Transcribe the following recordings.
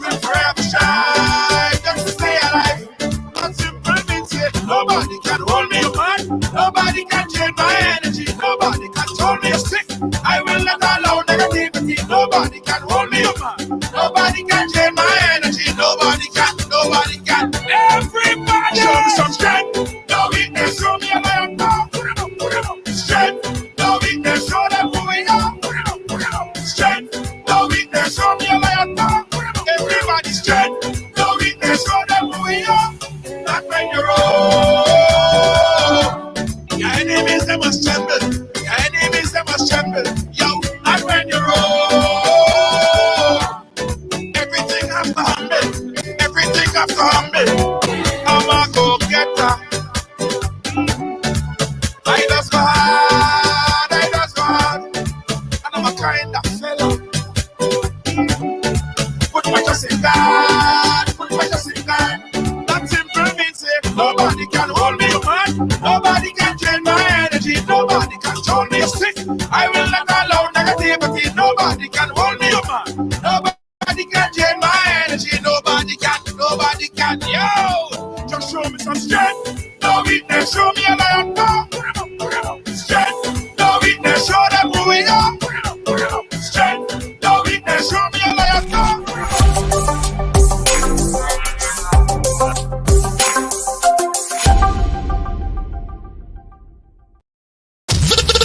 We'll forever shine, just to stay alive. That simple means it. Nobody can hold me man. Nobody can change my energy. Nobody can hold me sick. I will not allow negativity. Nobody can hold me man. Nobody can change my energy. Nobody can. Nobody can. Everybody show me some strength. No weakness, show me a lion. Strength. No weakness, show them who we are. Strength. No weakness, show me a lion. Everybody strength. No weakness, show them who we are. Not when you're old. Your enemies, they must tremble. Your enemies, they must tremble. Yo, not when you're old. Everything has to humble. Everything has to humble. I'm a go-getter. I just go hard. I just go hard. And I'm a kind of fella. Put my trust in God. Put my trust in God. That simple means say nobody can hold me man. Nobody can drain my energy. Nobody can hold me sick. I will not allow negativity. Nobody can hold me man. Nobody can drain my energy. Nobody can. Nobody can. Yo, just show me some strength. No weakness. Show me a lion. Strength. No weakness. Show them who we are. Strength. No weakness. Show me a lion.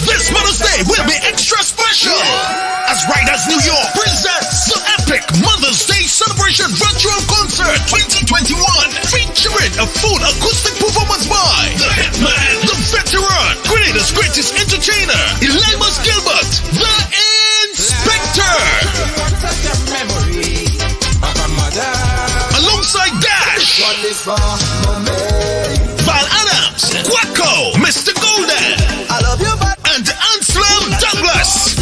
This Mother's Day will be extra special as Riders New York presents the epic Mother's Day Celebration Virtual Concert 2021, featuring a full acoustic performance by the Hitman, the Veteran, Grenada's greatest entertainer, Elimas Gilbert, the Inspector, alongside Dash, Val Adams, Quacko, Mr. Golden, and Anselm Douglas.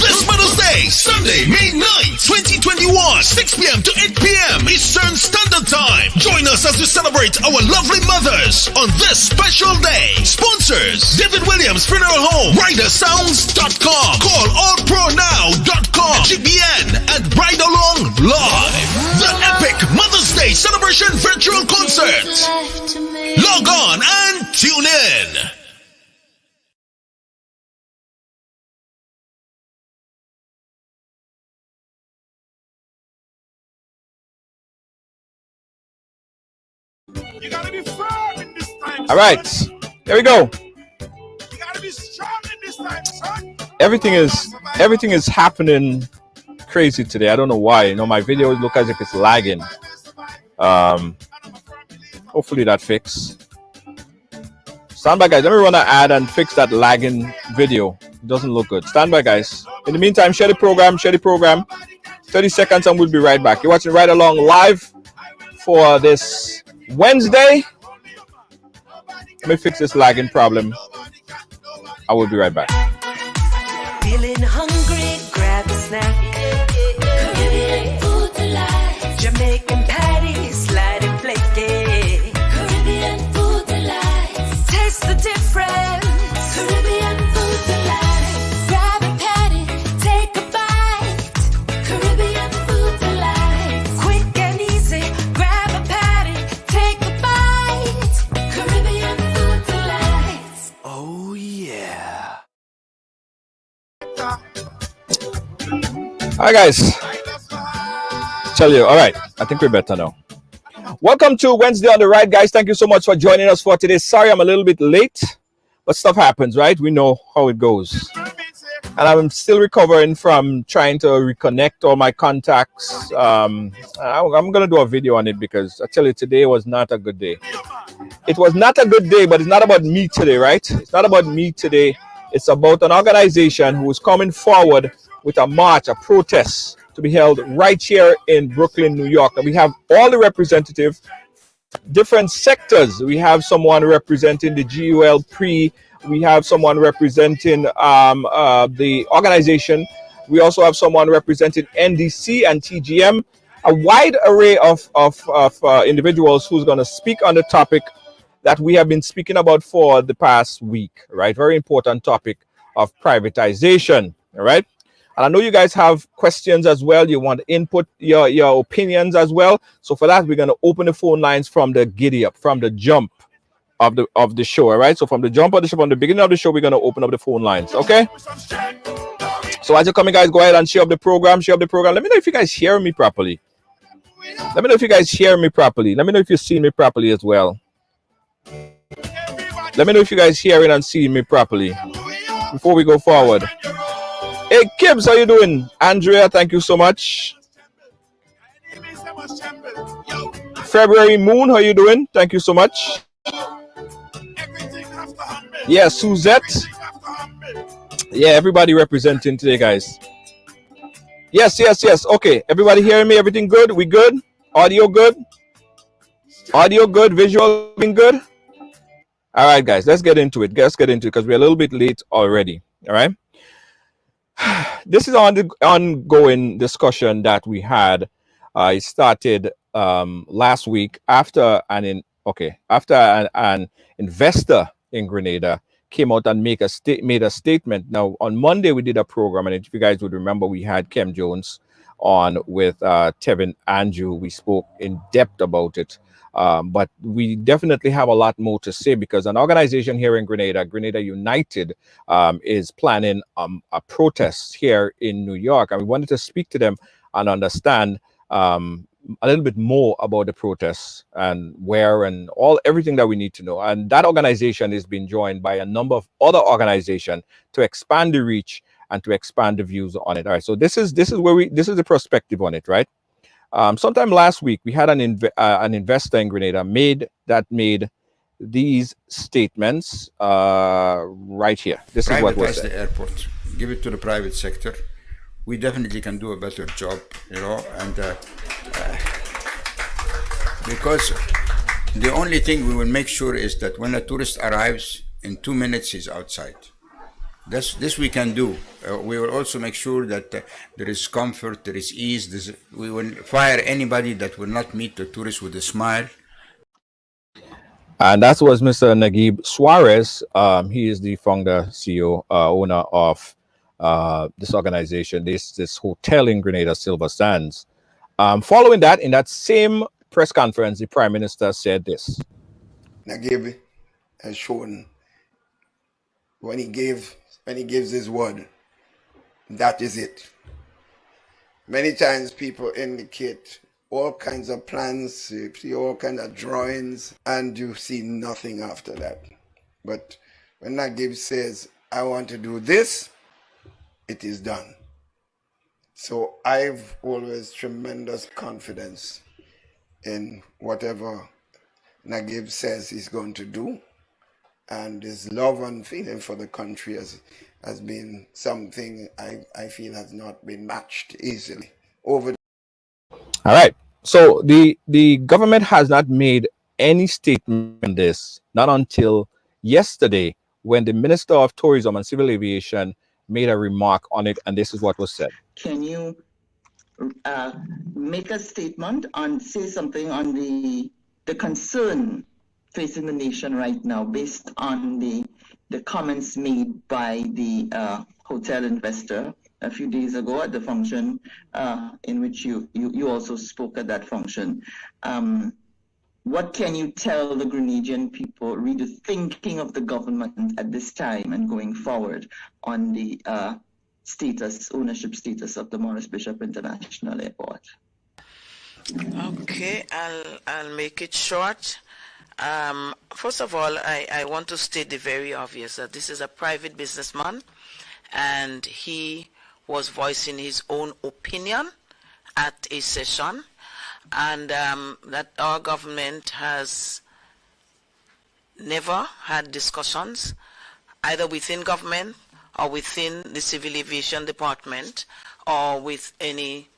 This Mother's Day, Sunday, May 9, 2021, 6 p.m. to 8 p.m. Eastern Standard Time. Join us as we celebrate our lovely mothers on this special day. Sponsors: David Williams Funeral Home, RiderSounds.com, Call AllProNow.com, GBN, and Ridealong Live. The epic Mother's Day Celebration Virtual Concert. Log on and tune in. You gotta be firm in this time. All right, here we go. You gotta be strong in this time, son. Everything is happening crazy today. I don't know why. You know, my videos look as if it's lagging. Hopefully that fix. Stand by, guys. Let me run an ad and fix that lagging video. It doesn't look good. Stand by, guys. In the meantime, share the program. 30 seconds and we'll be right back. You're watching Ridealong Live for this Wednesday. Let me fix this lagging problem. I will be right back. Feeling hungry, grab a snack. Caribbean food delight. Jamaican patties, light and flaky. Caribbean food delight. Taste the difference. Caribbean food delight. Grab a patty, take a bite. Caribbean food delight. Quick and easy, grab a patty, take a bite. Caribbean food delight. Oh yeah. All right, guys. Tell you. All right. I think we're better now. Welcome to Wednesday on the Ride, guys. Thank you so much for joining us for today. Sorry, I'm a little bit late, but stuff happens, right? We know how it goes. And I'm still recovering from trying to reconnect all my contacts. I'm going to do a video on it because I tell you, today was not a good day. It was not a good day, but it's not about me today, right? It's not about me today. It's about an organization who is coming forward with a march, a protest to be held right here in Brooklyn, New York. And we have all the representatives, different sectors. We have someone representing the GUL Pre. We have someone representing the organization. We also have someone representing NDC and TGM. A wide array of individuals who's going to speak on the topic that we have been speaking about for the past week, right? Very important topic of privatization, all right? And I know you guys have questions as well. You want to input your opinions as well. So for that, we're going to open the phone lines from the giddy up, from the jump of the show. All right. So from the jump of the show, from the beginning of the show, we're going to open up the phone lines. Okay. So as you're coming, guys, go ahead and share up the program. Share up the program. Let me know if you guys hear me properly. Let me know if you guys hear me properly. Let me know if you see me properly as well. Let me know if you guys hearing and seeing me properly before we go forward. Hey, Kibbs, how you doing? Andrea, thank you so much. February Moon, how you doing? Thank you so much. Yeah, Suzette. Yeah, everybody representing today, guys. Yes. Okay, everybody hearing me? Everything good? We good? Audio good? Audio good? Visual being good? All right, guys, let's get into it. Because we're a little bit late already. All right. This is on the ongoing discussion that we had. It started last week after an investor in Grenada came out and made a statement. Now on Monday we did a program, and if you guys would remember, we had Kem Jones on with Tevin Andrew. We spoke in depth about it. But we definitely have a lot more to say, because an organization here in Grenada United, is planning a protest here in New York, and we wanted to speak to them and understand a little bit more about the protests and where and everything that we need to know. And that organization is being joined by a number of other organizations to expand the reach and to expand the views on it. All right, so this is the perspective on it, right? Sometime last week, we had an investor in Grenada made these statements right here. This is what was said. Privatize the airport, give it to the private sector. We definitely can do a better job, and because the only thing we will make sure is that when a tourist arrives, in 2 minutes he's outside. This we can do. We will also make sure that there is comfort, there is ease. We will fire anybody that will not meet the tourist with a smile. And that was Mr. Naguib Suarez. He is the founder, CEO, owner of this organization, this hotel in Grenada, Silver Sands. Following that, in that same press conference, the Prime Minister said this. Naguib has shown when he gives his word, that is it. Many times people indicate all kinds of plans, you see all kinds of drawings, and you see nothing after that. But when Naguib says, I want to do this, it is done. So I've always tremendous confidence in whatever Naguib says he's going to do. And his love and feeling for the country has been something I feel has not been matched easily. All right. So the government has not made any statement on this, not until yesterday, when the Minister of Tourism and Civil Aviation made a remark on it, and this is what was said. Can you make a statement say something on the concern facing the nation right now, based on the comments made by the hotel investor a few days ago at the function in which you also spoke at that function? What can you tell the Grenadian people, really thinking of the government at this time and going forward, on the ownership status of the Maurice Bishop International Airport? Okay, I'll make it short. First of all, I want to state the very obvious, that this is a private businessman, and he was voicing his own opinion at a session, and that our government has never had discussions either within government or within the Civil Aviation Department or with any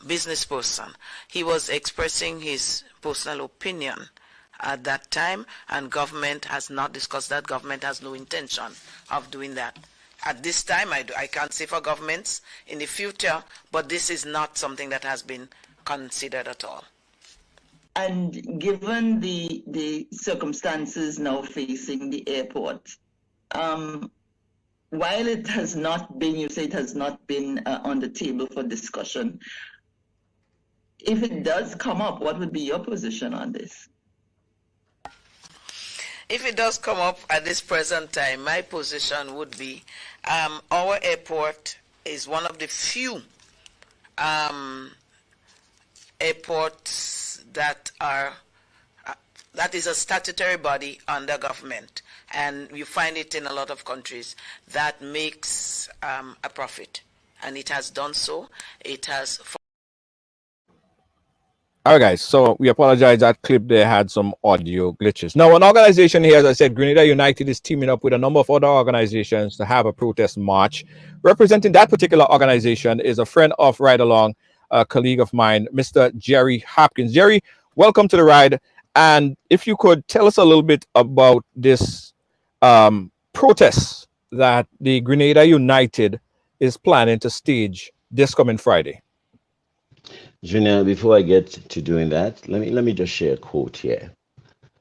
business person. He was expressing his personal opinion at that time, and government has not discussed that. Government has no intention of doing that. At this time, I can't say for governments in the future, but this is not something that has been considered at all. And given the circumstances now facing the airport, while it has not been, you say it has not been on the table for discussion, if it does come up, what would be your position on this? If it does come up at this present time, my position would be our airport is one of the few airports that are that is a statutory body under government, and you find it in a lot of countries that makes a profit, and it has done so. It has. All right, guys. So we apologize. That clip there had some audio glitches. Now, an organization here, as I said, Grenada United is teaming up with a number of other organizations to have a protest march. Representing that particular organization is a friend of Ridealong, a colleague of mine, Mr. Jerry Hopkins. Jerry, welcome to the ride. And if you could tell us a little bit about this protest that the Grenada United is planning to stage this coming Friday. Junior, before I get to doing that, let me just share a quote here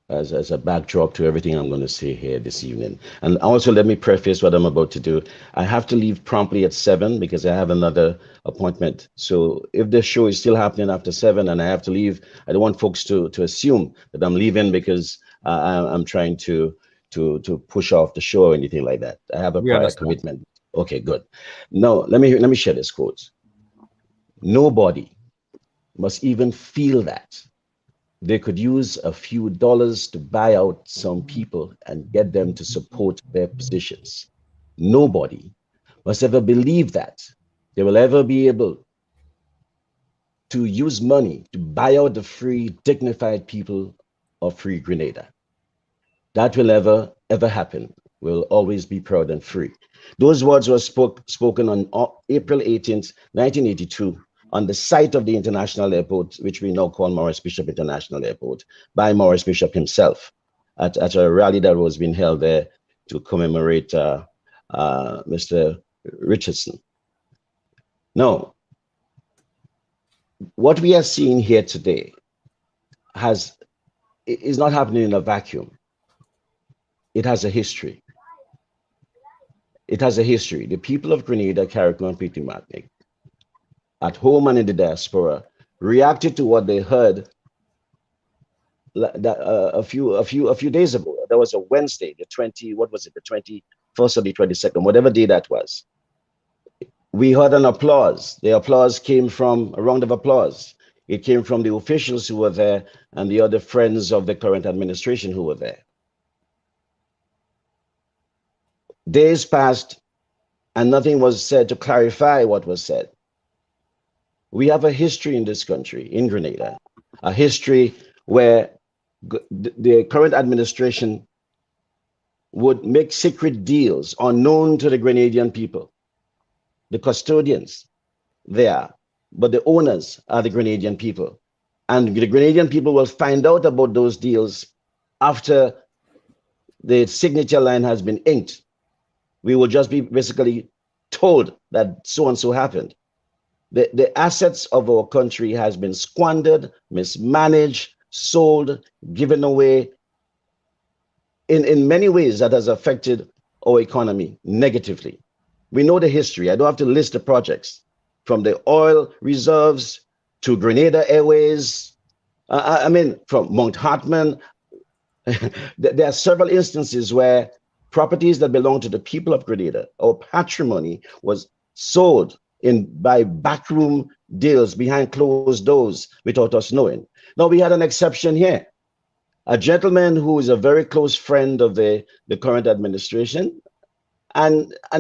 as a backdrop to everything I'm going to say here this evening. And also let me preface what I'm about to do. I have to leave promptly at 7 because I have another appointment. So if the show is still happening after 7 and I have to leave, I don't want folks to assume that I'm leaving because I'm trying to push off the show or anything like that. I have a prior commitment. Okay, good. Now let me share this quote. Nobody must even feel that they could use a few dollars to buy out some people and get them to support their positions. Nobody must ever believe that they will ever be able to use money to buy out the free, dignified people of Free Grenada. That will ever happen. We'll always be proud and free. Those words were spoken on April 18th, 1982, on the site of the international airport, which we now call Maurice Bishop International Airport, by Maurice Bishop himself at a rally that was being held there to commemorate Mr. Richardson. Now, what we are seeing here today is not happening in a vacuum. It has a history. It has a history. The people of Grenada, Carriacou, and Petite Martinique, at home and in the diaspora, reacted to what they heard a few days ago. That was a Wednesday, the 21st or the 22nd, whatever day that was. We heard an applause. The applause came from a round of applause. It came from the officials who were there and the other friends of the current administration who were there. Days passed and nothing was said to clarify what was said. We have a history in this country, in Grenada, a history where the current administration would make secret deals unknown to the Grenadian people. The custodians, they are, but the owners are the Grenadian people. And the Grenadian people will find out about those deals after the signature line has been inked. We will just be basically told that so and so happened. The assets of our country has been squandered, mismanaged, sold, given away in many ways that has affected our economy negatively. We know the history. I don't have to list the projects from the oil reserves to Grenada Airways. I mean, from Mount Hartman. There are several instances where properties that belong to the people of Grenada, our patrimony, was sold by backroom deals behind closed doors without us knowing. Now, we had an exception here. A gentleman who is a very close friend of the current administration, and I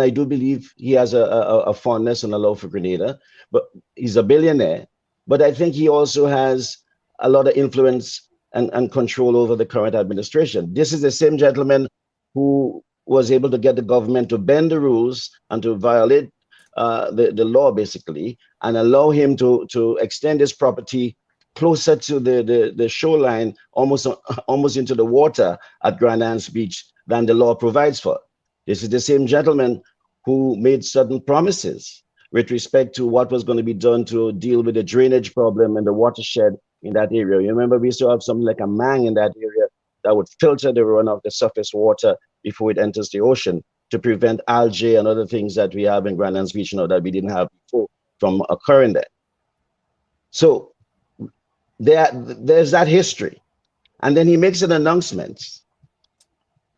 do believe he has a fondness and a love for Grenada, but he's a billionaire. But I think he also has a lot of influence and control over the current administration. This is the same gentleman who was able to get the government to bend the rules and to violate the law, basically, and allow him to extend his property closer to the shoreline, almost into the water at Grand Anse Beach than the law provides for. This is the same gentleman who made certain promises with respect to what was going to be done to deal with the drainage problem and the watershed in that area. You remember we used to have something like a mang in that area that would filter the run of the surface water before it enters the ocean. to prevent algae and other things that we have in Grandlands Beach now that we didn't have before from occurring there. So there's that history. And then he makes an announcement,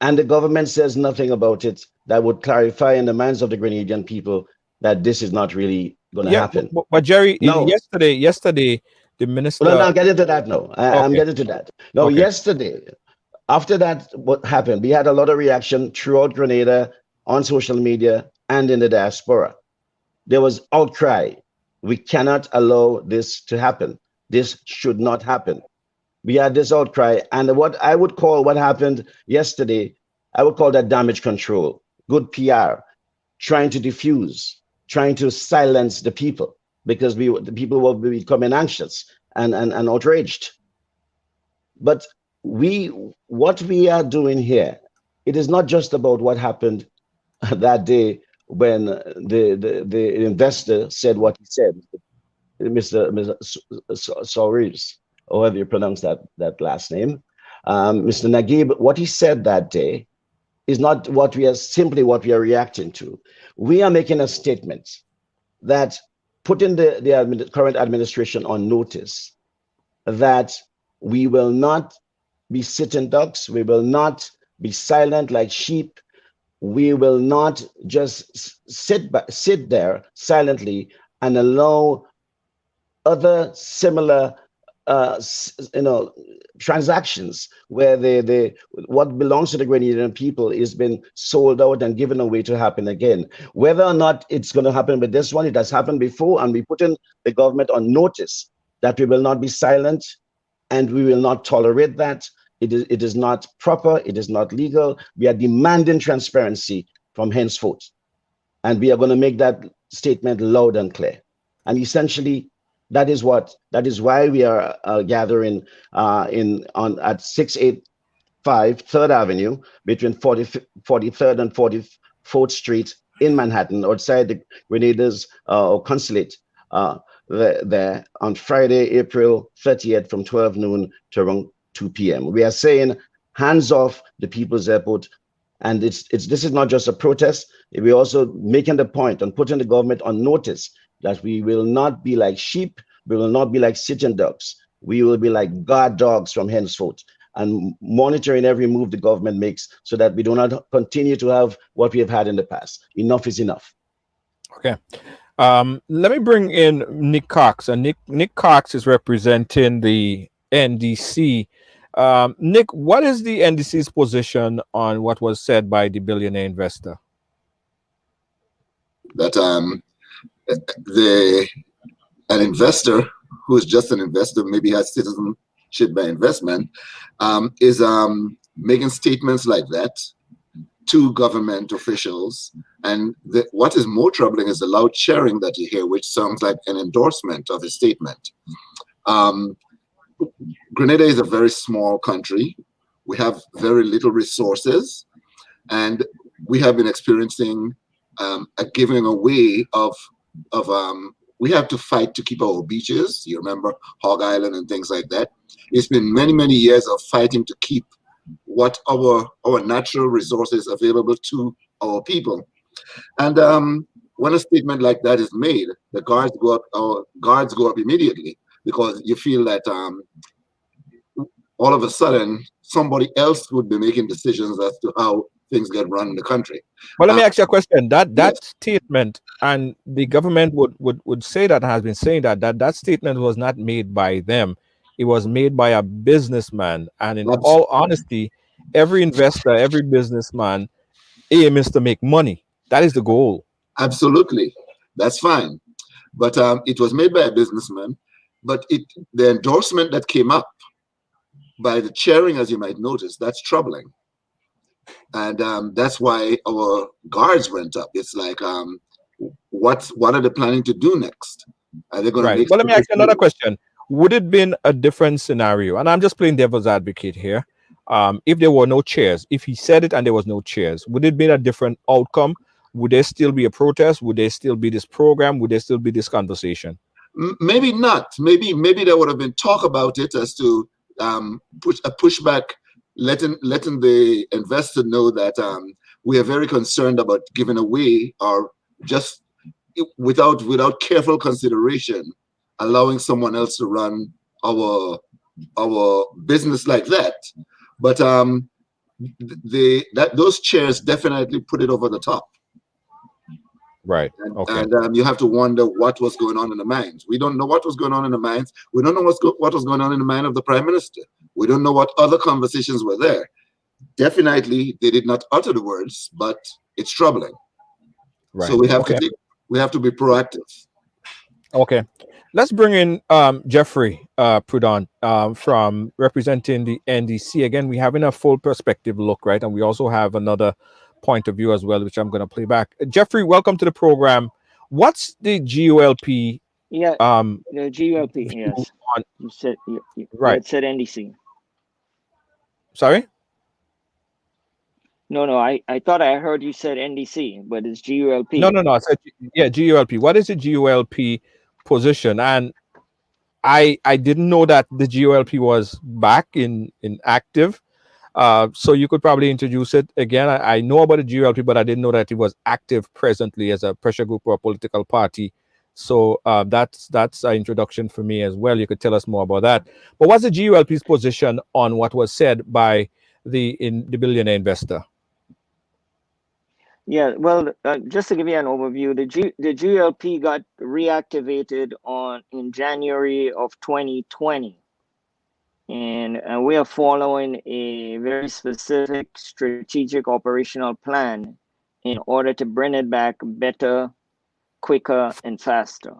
and the government says nothing about it that would clarify in the minds of the Grenadian people that this is not really going to happen. But Jerry, no. yesterday, the minister. No, I'm getting to that now. I'm getting to that. No, yesterday, after that, what happened? We had a lot of reaction throughout Grenada, on social media, and in the diaspora. There was outcry. We cannot allow this to happen. This should not happen. We had this outcry, and what I would call what happened yesterday, I would call that damage control, good PR, trying to diffuse, trying to silence the people, because the people will be becoming anxious and outraged. But what we are doing here, it is not just about what happened that day when the investor said what he said, Mr. Soares, however you pronounce that last name, Mr. Naguib, what he said that day is not what we are reacting to. We are making a statement that putting the current administration on notice that we will not be sitting ducks, we will not be silent like sheep, we will not just sit there silently and allow other similar transactions where what belongs to the Grenadian people is been sold out and given away to happen again. Whether or not it's going to happen with this one, it has happened before, and we put in the government on notice that we will not be silent and we will not tolerate that. It is not proper, it is not legal. We are demanding transparency from henceforth, and we are going to make that statement loud and clear. And essentially, that is why we are gathering at 685 3rd Avenue between 43rd and 44th Street in Manhattan, outside the Grenada's consulate there on Friday, April 30th from 12 noon to around 2 p.m. We are saying hands off the People's Airport, and this is not just a protest. We're also making the point and putting the government on notice that we will not be like sheep, we will not be like sitting ducks. We will be like guard dogs from henceforth, and monitoring every move the government makes so that we do not continue to have what we have had in the past. Enough is enough. Okay. Let me bring in Nick Cox, and Nick Cox is representing the NDC. Nick, what is the NDC's position on what was said by the billionaire investor? That an investor who is just an investor, maybe has citizenship by investment, is making statements like that to government officials. And what is more troubling is the loud cheering that you hear, which sounds like an endorsement of his statement. Grenada is a very small country. We have very little resources, and we have been experiencing a giving away of we have to fight to keep our beaches. You remember Hog Island and things like that. It's been many, many years of fighting to keep what our natural resources available to our people. And when a statement like that is made, the guards go up. Our guards go up immediately, because you feel that all of a sudden somebody else would be making decisions as to how things get run in the country. Well, let me ask you a question. That yes. Statement, and the government would say that, has been saying that statement was not made by them. It was made by a businessman. And in all honesty, every investor, every businessman aim is to make money. That is the goal. Absolutely. That's fine. But it was made by a businessman. But the endorsement that came up by the chairing, as you might notice, that's troubling. And that's why our guards went up. It's like, what are they planning to do next? Are they going to make? Well, let me ask you another question. Would it been a different scenario? And I'm just playing devil's advocate here. If there were no chairs, if he said it and there was no chairs, would it be a different outcome? Would there still be a protest? Would there still be this program? Would there still be this conversation? Maybe not. Maybe there would have been talk about it as to push a pushback, letting the investor know that we are very concerned about giving away or just without careful consideration, allowing someone else to run our business like that. But those chairs definitely put it over the top. Right. And, Okay. and you have to wonder what was going on in the minds. We don't know what was going on in the minds. We don't know what was going on in the mind of the prime minister. We don't know what other conversations were there. Definitely, they did not utter the words, but it's troubling. Right. So we have Okay. to be proactive. Okay. Let's bring in Jeffrey Prudon from representing the NDC. Again, we're having a full perspective look, right? And we also have another point of view as well, which I'm going to play back. Jeffrey, welcome to the program. What's the GULP? Yeah, the GULP, yes. You said you right. had said NDC. Sorry? No, I thought I heard you said NDC, but it's GULP. No. I said, yeah, GULP. What is the GULP position? And I didn't know that the GULP was back in active. So you could probably introduce it again. I know about the GULP, but I didn't know that it was active presently as a pressure group or a political party. So that's an introduction for me as well. You could tell us more about that. But what's the GULP's position on what was said by the billionaire investor? Yeah, well, just to give you an overview, the GLP got reactivated in January of 2020, and we are following a very specific strategic operational plan in order to bring it back better, quicker, and faster.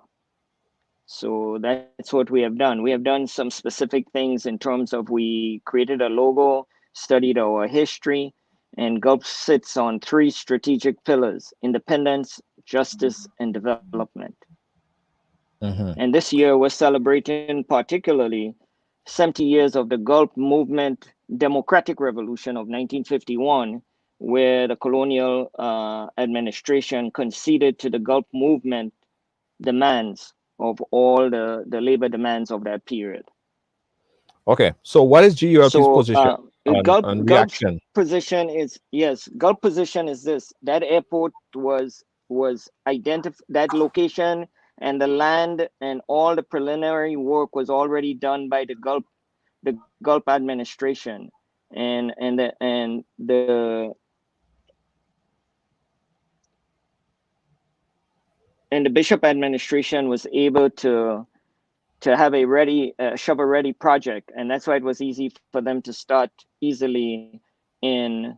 So that's what we have done. We have done some specific things in terms of we created a logo, studied our history, and GULP sits on 3 strategic pillars: independence, justice, and development. And this year we're celebrating particularly 70 years of the GULP movement democratic revolution of 1951, where the colonial administration conceded to the GULP movement demands of all the labor demands of that period. Okay, so what is GULP's position on GULP's reaction? position is, yes, GULP position is this: that airport was identified, that location and the land and all the preliminary work was already done by the GULP administration, and the Bishop administration was able to have a shovel-ready project, and that's why it was easy for them to start easily in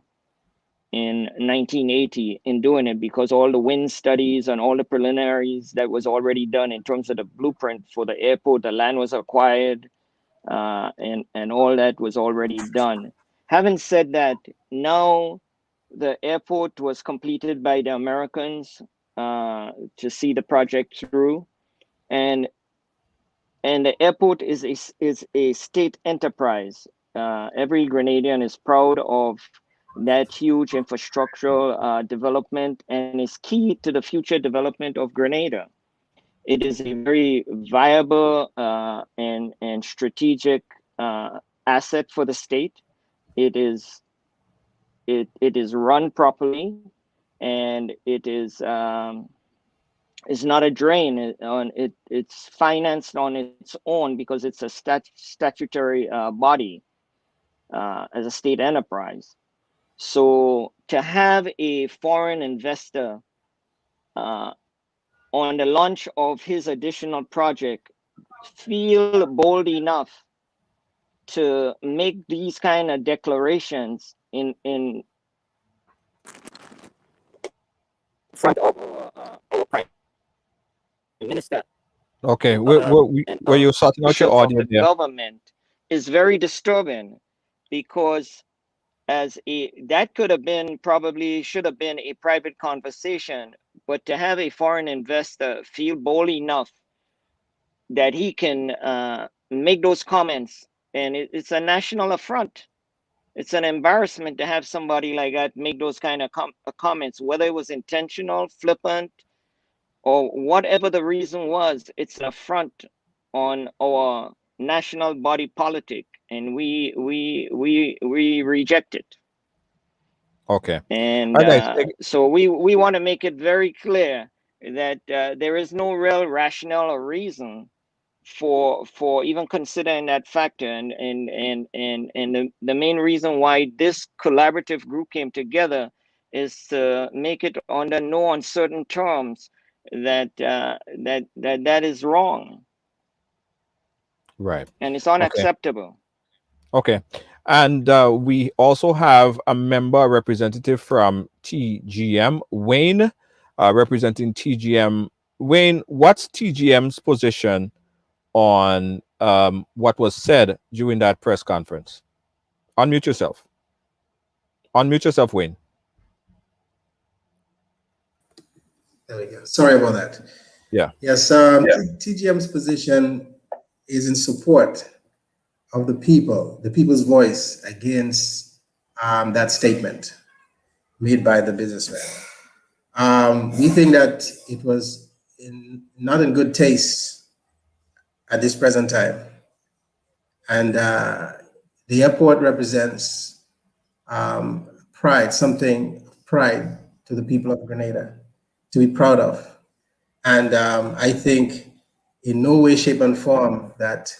1980 in doing it, because all the wind studies and all the preliminaries that was already done in terms of the blueprint for the airport, the land was acquired, and all that was already done. Having said that, now the airport was completed by the Americans to see the project through, and the airport is a state enterprise. Every Grenadian is proud of that huge infrastructural development, and is key to the future development of Grenada. It is a very viable and strategic asset for the state. It is run properly, and it is is not a drain on it. It's financed on its own because it's a statutory body as a state enterprise. So to have a foreign investor on the launch of his additional project feel bold enough to make these kind of declarations in front of our prime minister. Okay, were you sorting out your audio there? Government is very disturbing, because that could have been, probably should have been, a private conversation, but to have a foreign investor feel bold enough that he can make those comments, and it's a national affront. It's an embarrassment to have somebody like that make those kind of comments, whether it was intentional, flippant, or whatever the reason was. It's an affront on our national body politic, and we reject it. Okay. And All right, guys. so we want to make it very clear that there is no real rationale or reason for even considering that factor. And the main reason why this collaborative group came together is to make it under no uncertain terms that that is wrong. Right. And it's Okay. unacceptable. Okay. And we also have a member representative from TGM, Wayne, representing TGM. Wayne, what's TGM's position on what was said during that press conference? Unmute yourself. Unmute yourself, Wayne. There we go. Sorry about that. Yeah. Yes, TGM's position is in support of the people's voice against that statement made by the businessman. We think that it was not in good taste at this present time. And the airport represents pride to the people of Grenada to be proud of. And I think in no way, shape, and form that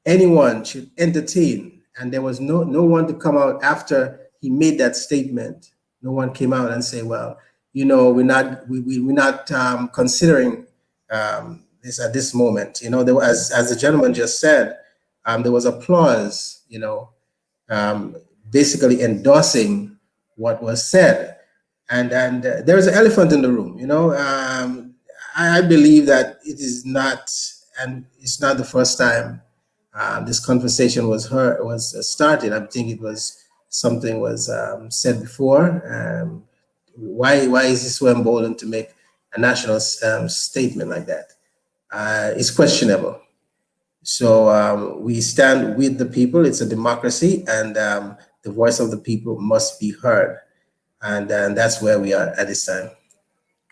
anyone should entertain. And there was no one to come out after he made that statement. No one came out and say, well, you know, we're not considering this at this moment. You know, there was, as the gentleman just said, there was applause, you know, basically endorsing what was said. And there is an elephant in the room, you know. I believe that it is not, and it's not the first time this conversation was started. I think it was something was said before. Why is he so emboldened to make a national statement like that? It's questionable. So we stand with the people. It's a democracy, and the voice of the people must be heard. And that's where we are at this time.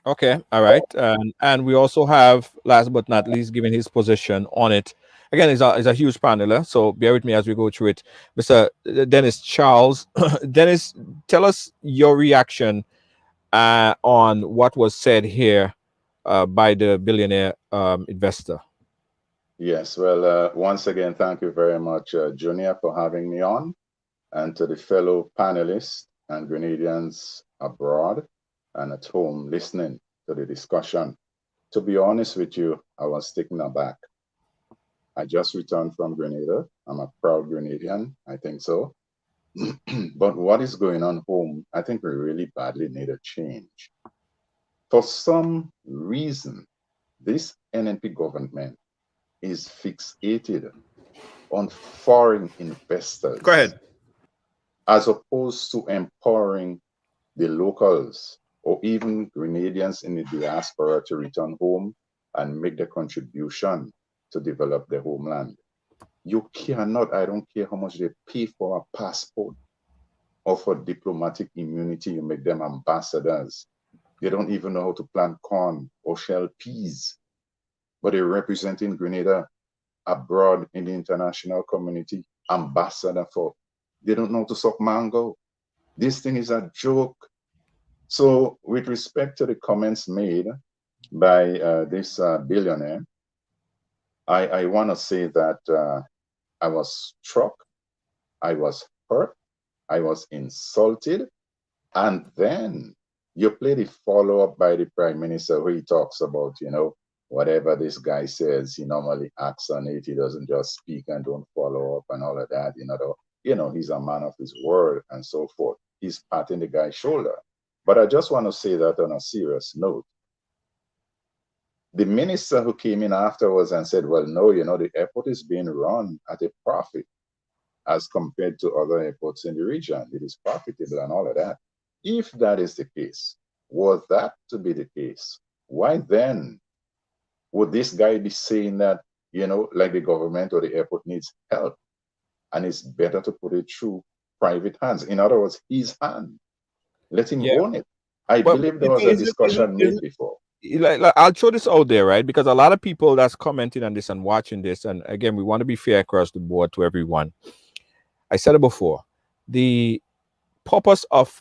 Okay, all right, and we also have, last but not least, given his position on it. Again, is a huge paneler, so bear with me as we go through it. Mr. Dennis Charles, Dennis, tell us your reaction on what was said here by the billionaire investor. Yes, well, once again, thank you very much, Junior, for having me on, and to the fellow panelists and Grenadians abroad and at home listening to the discussion. To be honest with you, I was taken aback. I just returned from Grenada. I'm a proud Grenadian, I think so. But what is going on home, I think we really badly need a change. For some reason, this NNP government is fixated on foreign investors. Go ahead. As opposed to empowering the locals or even Grenadians in the diaspora to return home and make the contribution to develop the homeland. You cannot, I don't care how much they pay for a passport or for diplomatic immunity, you make them ambassadors. They don't even know how to plant corn or shell peas, but they're representing Grenada abroad in the international community, ambassador for, they don't know how to suck mango. This thing is a joke. So with respect to the comments made by this billionaire, I want to say that I was struck, I was hurt, I was insulted, and then you play the follow-up by the Prime Minister where he talks about, you know, whatever this guy says, he normally acts on it, he doesn't just speak and don't follow up and all of that, you know, he's a man of his word and so forth. He's patting the guy's shoulder. But I just want to say that on a serious note. The minister who came in afterwards and said, well, no, you know, the airport is being run at a profit as compared to other airports in the region. It is profitable and all of that. If that is the case, was that to be the case, why then would this guy be saying that, you know, like the government or the airport needs help and it's better to put it through private hands? In other words, his hand. Let him own it. I believe there was a discussion made before. Like, I'll throw this out there, right? Because a lot of people that's commenting on this and watching this, and again, we want to be fair across the board to everyone. I said it before. The purpose of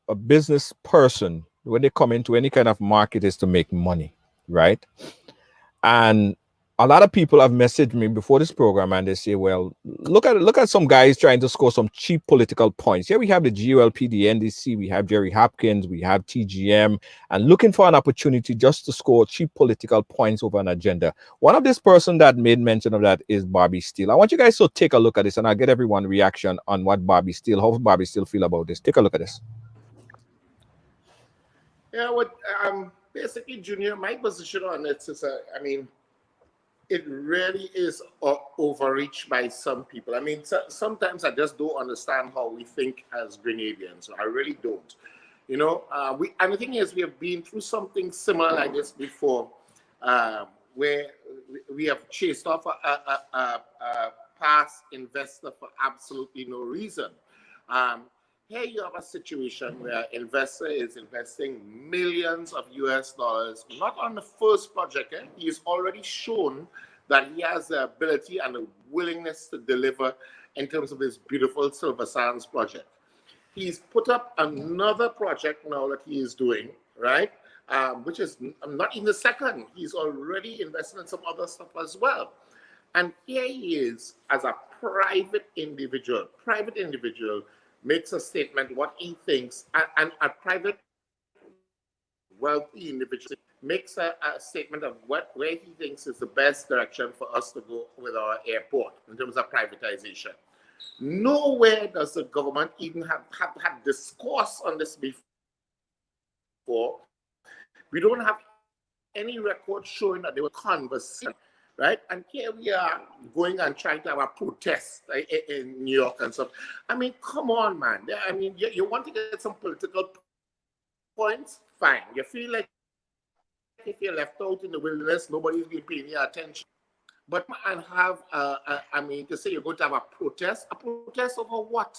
a business person, when they come into any kind of market, is to make money, right? And a lot of people have messaged me before this program and they say, well, look at some guys trying to score some cheap political points. Here we have the GOLP, the NDC, we have Jerry Hopkins, we have TGM, and looking for an opportunity just to score cheap political points over an agenda. One of this person that made mention of that is Bobby Steele. I want you guys to take a look at this and I'll get everyone's reaction on what Bobby Steele, how Bobby Steele feel about this. Take a look at this. Yeah, what basically, Junior, my position on it is, I mean, it really is overreach by some people. I mean, sometimes I just don't understand how we think as Grenadians. I really don't. You know, and the thing is, we have been through something similar like this before, where we have chased off a past investor for absolutely no reason. Here you have a situation where an investor is investing millions of US dollars, not on the first project. He's already shown that he has the ability and the willingness to deliver in terms of this beautiful Silver Sands project. He's put up another project now that he is doing, right? Which is not even the second. He's already invested in some other stuff as well. And here he is as a private individual makes a statement what he thinks, and a private wealthy individual makes a statement of where he thinks is the best direction for us to go with our airport in terms of privatization. Nowhere does the government even have had discourse on this before. We don't have any record showing that they were conversing. Right? And here we are going and trying to have a protest in New York and stuff. I mean, come on, man. I mean, you want to get some political points? Fine. You feel like if you're left out in the wilderness, nobody's going to pay any attention. But and have, I mean, to say you're going to have a protest over what?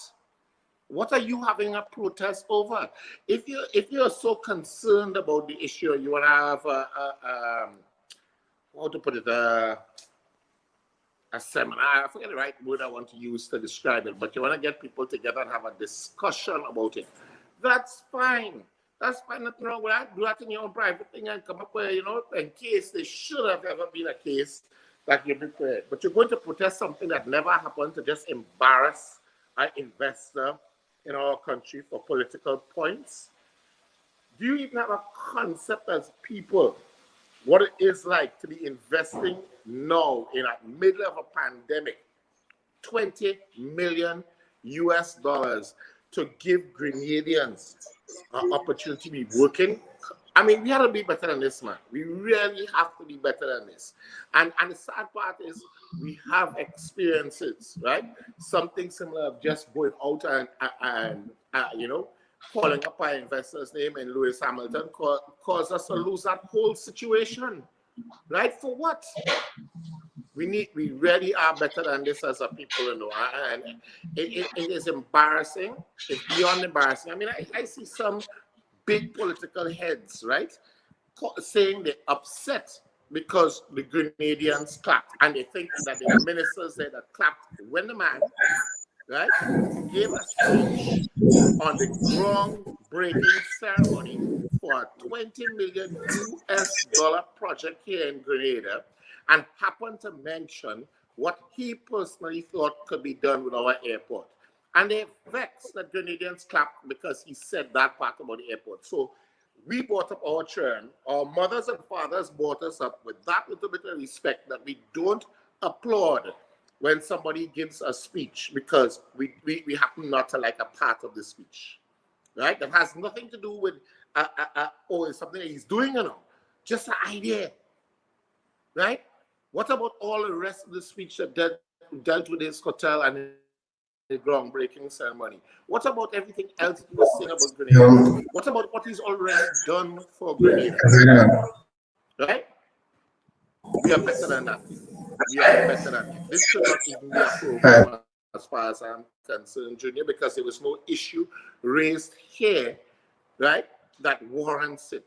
What are you having a protest over? If you're so concerned about the issue, you want to have how to put it, a seminar. I forget the right word I want to use to describe it, but you want to get people together and have a discussion about it. That's fine. That's fine. Nothing wrong with that. Do that in your own private thing and come up with, you know, in case there should have ever been a case that you're prepared. But you're going to protest something that never happened to just embarrass an investor in our country for political points. Do you even have a concept as people what it is like to be investing now in the middle of a pandemic, $20 million US to give Grenadians an opportunity to be working? I mean, we have to be better than this, man. We really have to be better than this. And the sad part is we have experiences, right? Something similar of just going out and you know, calling up our investor's name in Lewis Hamilton caused us to lose that whole situation, right? For what? We really are better than this as a people, you know. And it is embarrassing. It's beyond embarrassing. I mean, I see some big political heads, right, saying they're upset because the Grenadians clapped, and they think that the ministers there that clapped when the man, right, gave a speech on the groundbreaking ceremony for a $20 million US project here in Grenada, and happened to mention what he personally thought could be done with our airport. And they're vexed that Grenadians clapped because he said that part about the airport. So we brought up our children. Our mothers and fathers brought us up with that little bit of respect that we don't applaud when somebody gives a speech because we happen not to like a part of the speech, right? That has nothing to do with, it's something that he's doing or no. Just an idea, right? What about all the rest of the speech that dealt with his hotel and the groundbreaking ceremony? What about everything else he was saying about Grenada? What about what he's already done for Grenada? Right? We are better than that. We are better than that. This should not even be a program as far as I'm concerned, Junior, because there was no issue raised here, right, that warrants it.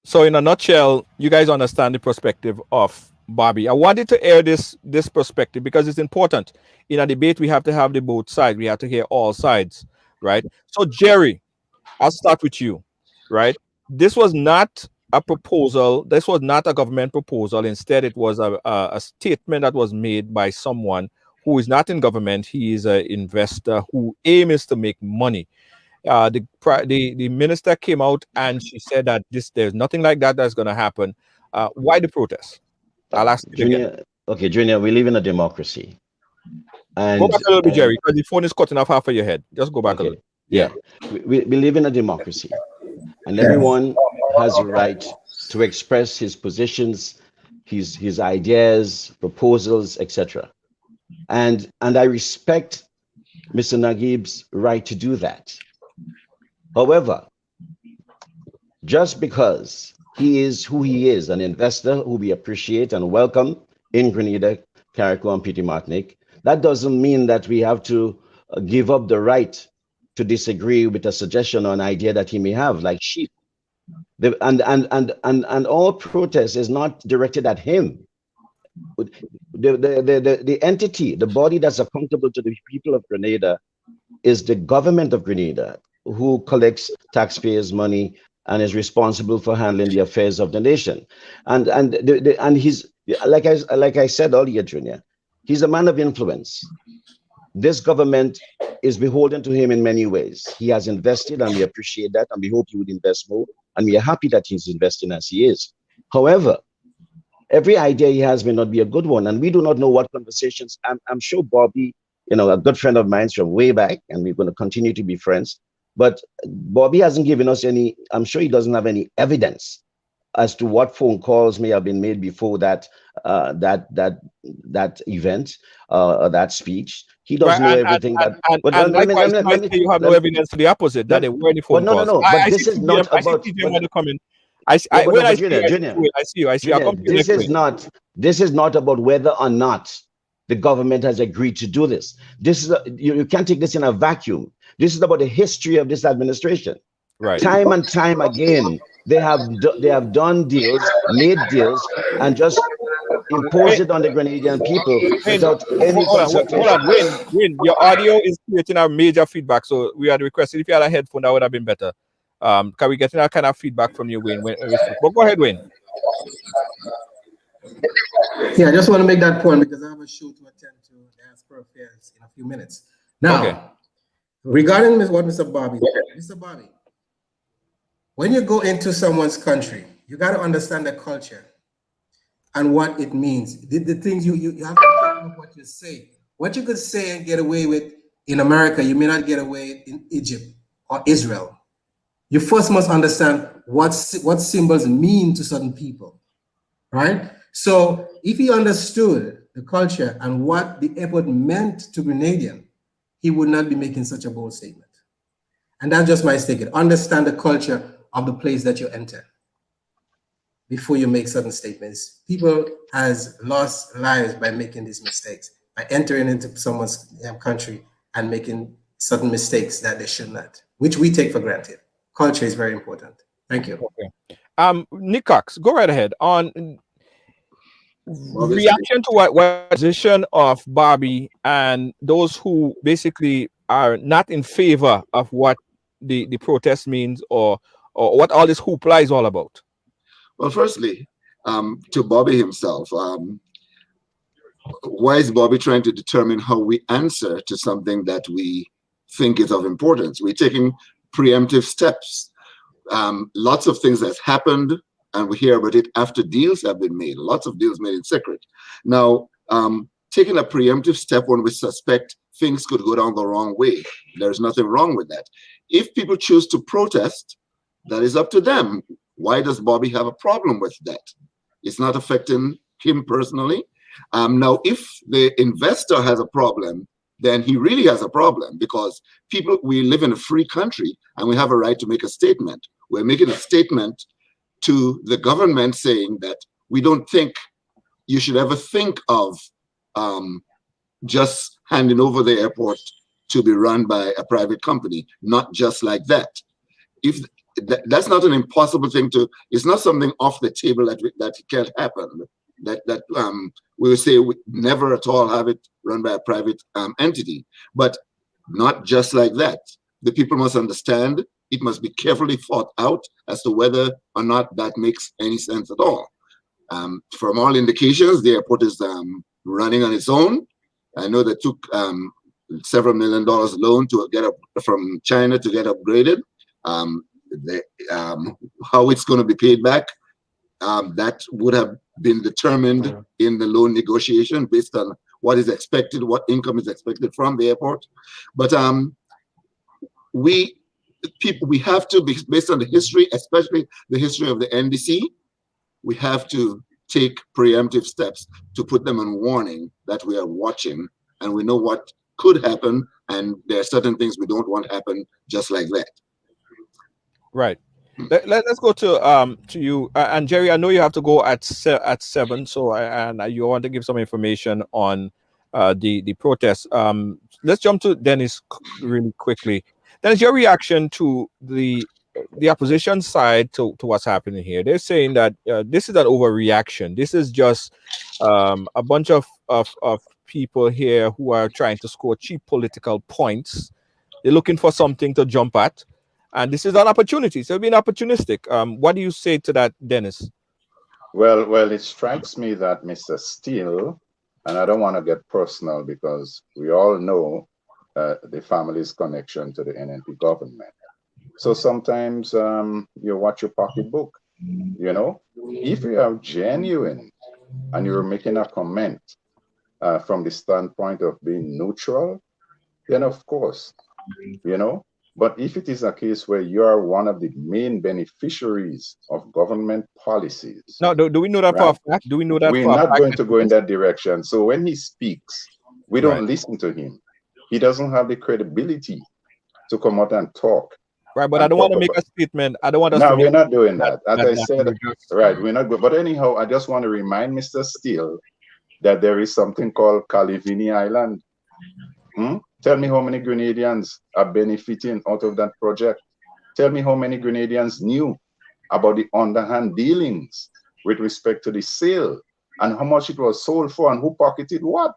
So in a nutshell, you guys understand the perspective of Bobby. I wanted to air this perspective because it's important. In a debate, we have to have the both sides. We have to hear all sides, right? So Jerry, I'll start with you, right? This was not a proposal. This was not a government proposal. Instead, it was a statement that was made by someone who is not in government. He is an investor who aim is to make money. The minister came out and she said that there's nothing like that that's going to happen. Why the protest? I'll ask you again. Junior, okay, Junior, we live in a democracy. And go back a little bit, Jerry, because the phone is cutting off half of your head. Just go back a little. Yeah. We live in a democracy, and everyone has a right to express his positions, his ideas, proposals, etc. And I respect Mr. Naguib's right to do that. However, just because he is who he is, an investor who we appreciate and welcome in Grenada, Carriacou, and Petit Martinique, that doesn't mean that we have to give up the to disagree with a suggestion or an idea that he may have, like sheep. And all protest is not directed at him. The entity, the body that's accountable to the people of Grenada is the government of Grenada, who collects taxpayers' money and is responsible for handling the affairs of the nation. And he's, like I said earlier, Junior, he's a man of influence. This government is beholden to him in many ways. He has invested, and we appreciate that, and we hope he would invest more, and we are happy that he's investing as he is. However, every idea he has may not be a good one, and we do not know what conversations. I'm sure Bobby, a good friend of mine from way back, and we're going to continue to be friends, but Bobby hasn't given us any, I'm sure he doesn't have any evidence as to what phone calls may have been made before that event, that speech. He doesn't know everything. You have no evidence to the opposite, that there were any phone calls. No. But this is not about. I see you. This is not about whether or not the government has agreed to do this. This is you can't take this in a vacuum. This is about the history of this administration. Right. Time and time again, they have done deals, made deals, and just imposed it on the Grenadian people without any consultation. Hold on, Win, your audio is creating a major feedback, so we had requested if you had a headphone, that would have been better. Can we get that kind of feedback from you, Win? But go ahead, Win. Yeah, I just want to make that point because I have a show to attend to diaspora affairs in a few minutes. Now, regarding what Mr. Bobby said, Mr. Bobby, when you go into someone's country, you got to understand the culture and what it means. The things you have to know what you say. What you could say and get away with in America, you may not get away in Egypt or Israel. You first must understand what symbols mean to certain people, right? So if he understood the culture and what the airport meant to Grenadian, he would not be making such a bold statement. And that's just my statement. Understand the culture of the place that you enter before you make certain statements. People has lost lives by making these mistakes, by entering into someone's country and making certain mistakes that they should not, which we take for granted. Culture is very important. Thank you. Okay. Nick Cox, go right ahead on reaction to what position of Bobby and those who basically are not in favor of what the protest means or what all this hoopla is all about. Well, firstly, to Bobby himself, why is Bobby trying to determine how we answer to something that we think is of importance? We're taking preemptive steps. Lots of things have happened, and we hear about it after deals have been made. Lots of deals made in secret. Now, taking a preemptive step when we suspect things could go down the wrong way, there's nothing wrong with that. If people choose to protest, that is up to them. Why does Bobby have a problem with that? It's not affecting him personally. Now, if the investor has a problem, then he really has a problem, because we live in a free country and we have a right to make a statement. We're making a statement to the government saying that we don't think you should ever think of just handing over the airport to be run by a private company, not just like that. If that's not an impossible thing it's not something off the table that can't happen. That we would say we never at all have it run by a private entity, but not just like that. The people must understand it must be carefully thought out as to whether or not that makes any sense at all. From all indications, the airport is running on its own. I know they took several $1 million loan to get up from China to get upgraded. How it's going to be paid back, that would have been determined in the loan negotiation based on what is expected, what income is expected from the airport. But we have to, based on the history, especially the history of the NDC, we have to take preemptive steps to put them on warning that we are watching and we know what could happen, and there are certain things we don't want to happen just like that. Right. Let's go to you and Jerry. I know you have to go at 7, so and you want to give some information on the protest. Let's jump to Dennis really quickly. Dennis, your reaction to the opposition side to what's happening here. They're saying that this is an overreaction. This is just a bunch of people here who are trying to score cheap political points. They're looking for something to jump at, and this is an opportunity. So being opportunistic. What do you say to that, Dennis? Well, it strikes me that Mr. Steele, and I don't want to get personal because we all know the family's connection to the NNP government. So sometimes you watch your pocketbook, you know. If you are genuine and you're making a comment from the standpoint of being neutral, then of course, you know. But if it is a case where you are one of the main beneficiaries of government policies. No, do we know that for a fact? Do we know that we're for a fact? We're not going to go in that direction. So when he speaks, we don't listen to him. He doesn't have the credibility to come out and talk. Right, but I don't want to make a statement. I don't want us to. No, we're not doing that. As I said, right, we're not. But anyhow, I just want to remind Mr. Steele that there is something called Calivini Island. Tell me how many Grenadians are benefiting out of that project. Tell me how many Grenadians knew about the underhand dealings with respect to the sale and how much it was sold for and who pocketed what.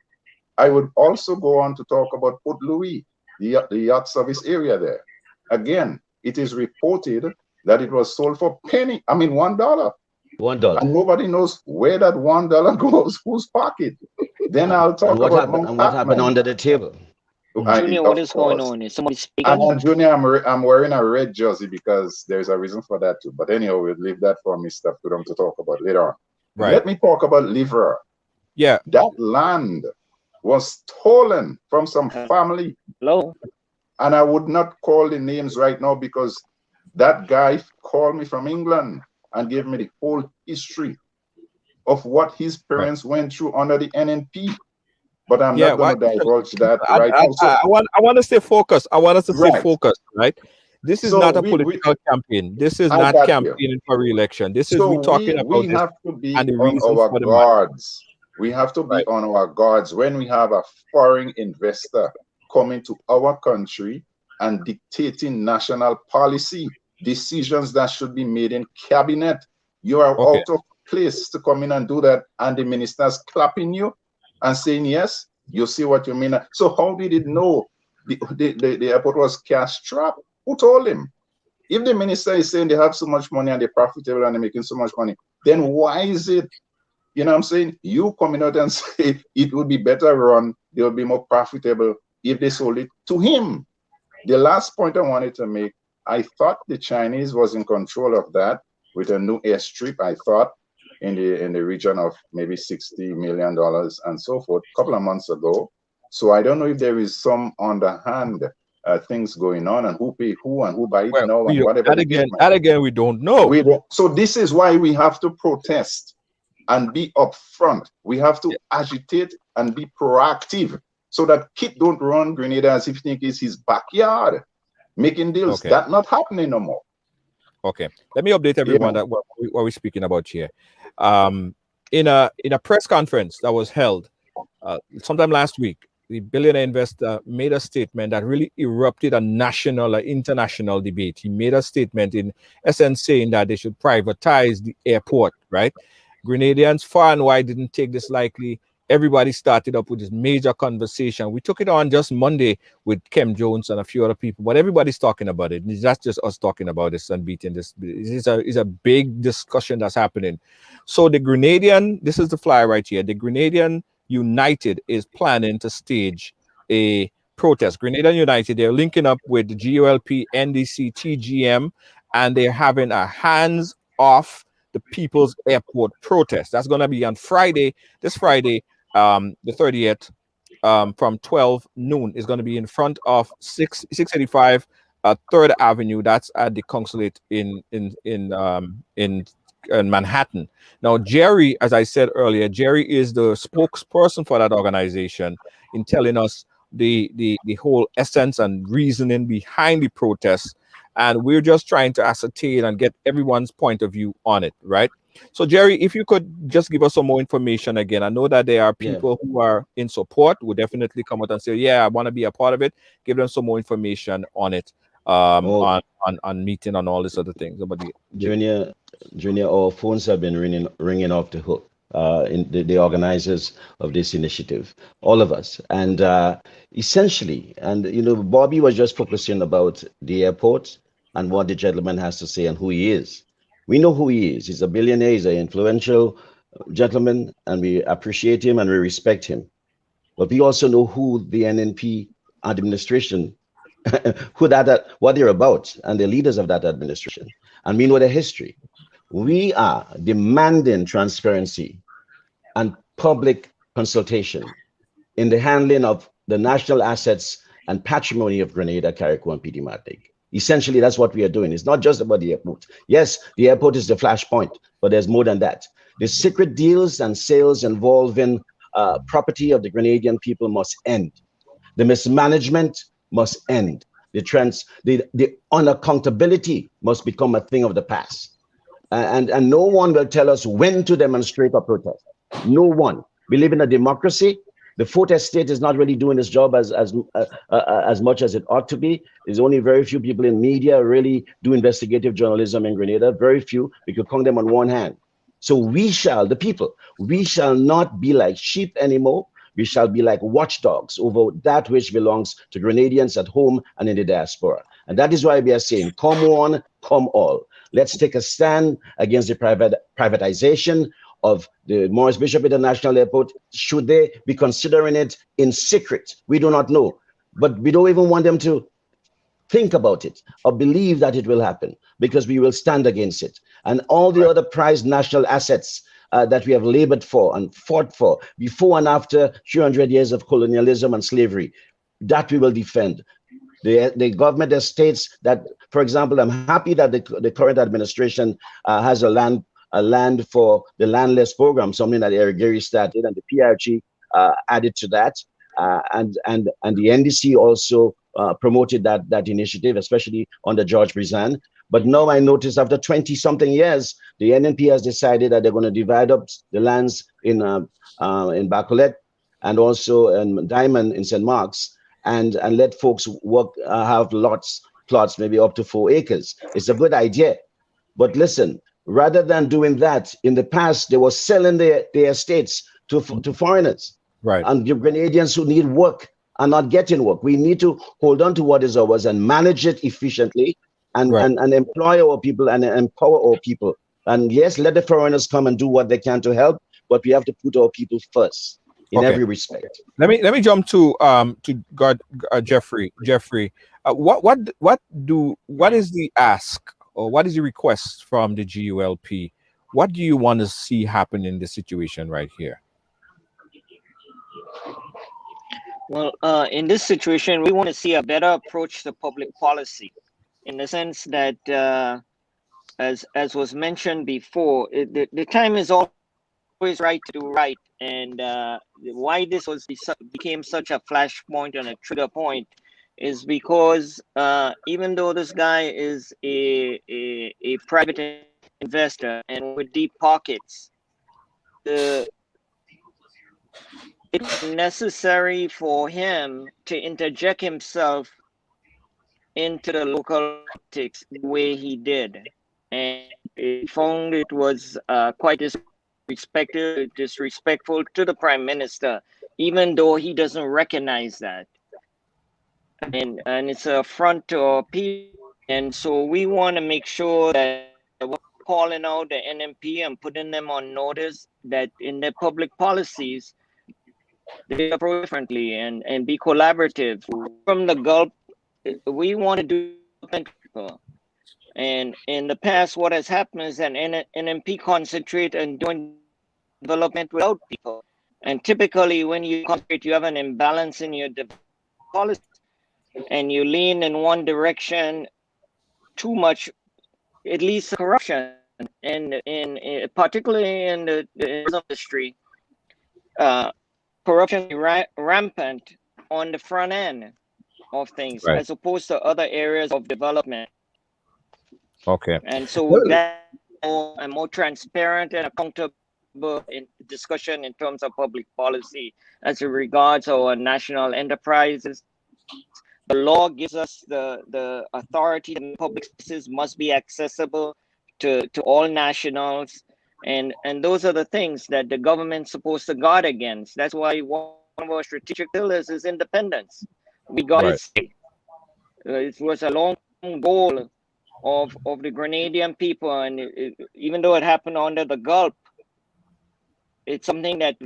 I would also go on to talk about Port Louis, the yacht service area there. Again, it is reported that it was sold for $1. $1. And nobody knows where that $1 goes, whose pocket. Then I'll talk about what happened under the table. Junior, what is going on? Is somebody speaking? And Junior, I'm wearing a red jersey because there's a reason for that too. But anyhow, we'll leave that for Mr. Pudum to talk about later on. Right. Let me talk about liver. Yeah. That land was stolen from some family. Hello. And I would not call the names right now because that guy called me from England and gave me the whole history of what his parents went through under the NNP. But I'm not going to divulge that right now. So, I want to stay focused. I want us to stay focused, right? This is not a political campaign. This is not campaigning for re-election. This is we talking about. We have to be on our guards. We have to be on our guards when we have a foreign investor coming to our country and dictating national policy decisions that should be made in cabinet. You are out of place to come in and do that, and the minister's clapping you and saying, yes, you see what you mean. So how did it know the airport was cash strapped? Who told him? If the minister is saying they have so much money and they're profitable and they're making so much money, then why is it, you know what I'm saying, you coming out and say it would be better run, they would be more profitable if they sold it to him? The last point I wanted to make, I thought the Chinese was in control of that with a new airstrip, I thought, in the region of maybe $60 million and so forth, a couple of months ago. So I don't know if there is some underhand things going on and who pay who and who buy it now and whatever. That again, we don't know. So this is why we have to protest and be upfront. We have to agitate and be proactive so that Kit don't run Grenada as if he think it's his backyard, making deals. That's not happening no more. Okay, let me update everyone that what we're speaking about here. In a press conference that was held sometime last week, the billionaire investor made a statement that really erupted a national, international debate. He made a statement in essence saying that they should privatize the airport, right? Grenadians far and wide didn't take this lightly. everybody started up with this major conversation. We took it on just Monday with Kem Jones and a few other people, but everybody's talking about it. It's not just us talking about this and beating this. It's a big discussion that's happening. So the Grenadian, this is the flyer right here. The Grenadian United is planning to stage a protest. Grenadian United, they're linking up with the GULP, NDC, TGM, and they're having a hands off the People's Airport protest. That's going to be on Friday, this Friday, the 30th, from 12 noon. Is going to be in front of 685 3rd Avenue. That's at the consulate in Manhattan. Now, Jerry, as I said earlier, Jerry is the spokesperson for that organization in telling us the whole essence and reasoning behind the protests. And we're just trying to ascertain and get everyone's point of view on it, right? So, Jerry, if you could just give us some more information again. I know that there are people who are in support who definitely come out and say, yeah, I want to be a part of it. Give them some more information on it, on meeting and all these other things. Junior, our phones have been ringing off the hook. In the organizers of this initiative, all of us, and essentially, and Bobby was just focusing about the airport and what the gentleman has to say and who he is. We know who he is. He's a billionaire. He's an influential gentleman, and we appreciate him and we respect him. But we also know who the NNP administration, what they're about, and the leaders of that administration, and we know their history. We are demanding transparency and public consultation in the handling of the national assets and patrimony of Grenada, Carriacou, and PD Martinique. Essentially, that's what we are doing. It's not just about the airport. Yes, the airport is the flashpoint, but there's more than that. The secret deals and sales involving property of the Grenadian people must end. The mismanagement must end. The unaccountability must become a thing of the past. And no one will tell us when to demonstrate or protest. No one. We live in a democracy. The fourth estate is not really doing its job as much as it ought to be. There's only very few people in media really do investigative journalism in Grenada. Very few. We could count them on one hand. So we shall, the people, we shall not be like sheep anymore. We shall be like watchdogs over that which belongs to Grenadians at home and in the diaspora. And that is why we are saying, come on, come all. Let's take a stand against the privatization of the Morris Bishop International Airport. Should they be considering it in secret? We do not know. But we don't even want them to think about it or believe that it will happen, because we will stand against it. And all the other prized national assets that we have labored for and fought for before and after 300 years of colonialism and slavery, that we will defend. The government estates that, for example, I'm happy that the current administration has a land for the landless program, something that Eric Gary started, and the PRG added to that, and the NDC also promoted that initiative, especially under George Brizan. But now I notice after 20-something years, the NNP has decided that they're going to divide up the lands in Bacolet and also in Diamond in St. Mark's, and let folks have plots maybe up to 4 acres. It's a good idea. But listen, rather than doing that, in the past, they were selling their estates to foreigners. Right. And the Grenadians who need work are not getting work. We need to hold on to what is ours and manage it efficiently and employ our people and empower our people. And yes, let the foreigners come and do what they can to help, but we have to put our people first in every respect. Let me jump to Jeffrey. Jeffrey, what is the ask, or what is the request from the GULP? What do you want to see happen in this situation right here? Well, in this situation, we want to see a better approach to public policy, in the sense that, as was mentioned before, the time is always right to do right. And why this became such a flashpoint and a trigger point is because even though this guy is a private investor and with deep pockets, it's necessary for him to interject himself into the local politics the way he did. And he found it was quite disappointing disrespectful to the Prime Minister, even though he doesn't recognize that. And it's an affront to our people. And so we want to make sure that we're calling out the NMP and putting them on notice that in their public policies, they approach differently and be collaborative. From the Gulf, we want to do people. And in the past, what has happened is that NMP concentrate on doing development without people. And typically, when you concentrate, you have an imbalance in your policy, and you lean in one direction too much, it leads to corruption. And particularly in the industry, corruption is rampant on the front end of things, Right. as opposed to other areas of development. Okay. And so that more transparent and accountable in discussion in terms of public policy as it regards our national enterprises. The law gives us the authority that public spaces must be accessible to all nationals. And those are the things that the government's supposed to guard against. That's why one of our strategic pillars is independence. We got it. It was a long goal of the Grenadian people, and even though it happened under the Gulf, it's something that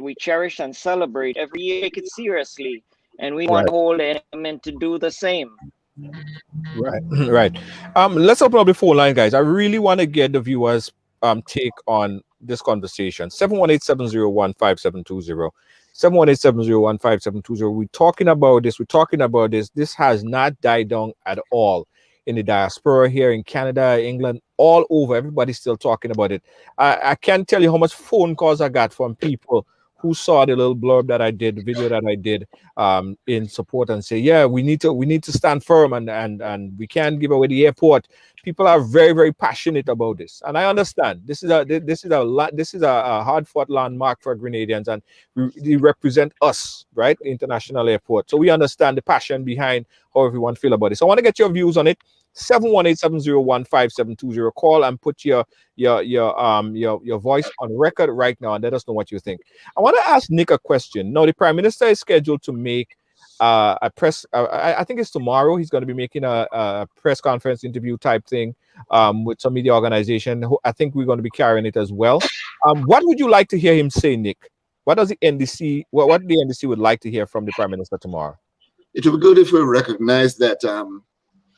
we cherish and celebrate every year. Take it seriously, and we want to hold the element to do the same. Right. Right. Let's open up the phone line, guys. I really want to get the viewers take on this conversation. 718-701-5720. 718-701-5720. We're talking about this. This has not died down at all in the diaspora here in Canada, England, all over. Everybody's still talking about it. I can't tell you how much phone calls I got from people who saw the little blurb that I did, the video that I did in support, and say, yeah, we need to stand firm, and we can't give away the airport. People are very, very passionate about this, and I understand. This is a hard-fought landmark for Grenadians, and they represent us, right? The international airport. So we understand the passion behind how everyone feel about it. So I want to get your views on it. 718-701-5720. Call and put your voice on record right now and let us know what you think. I want to ask Nick a question. Now, the Prime Minister is scheduled to make a press. I think it's tomorrow. He's going to be making a press conference interview type thing with some media organization. I think we're going to be carrying it as well. What would you like to hear him say, Nick? What does the NDC? What the NDC would like to hear from the Prime Minister tomorrow? It would be good if we recognize that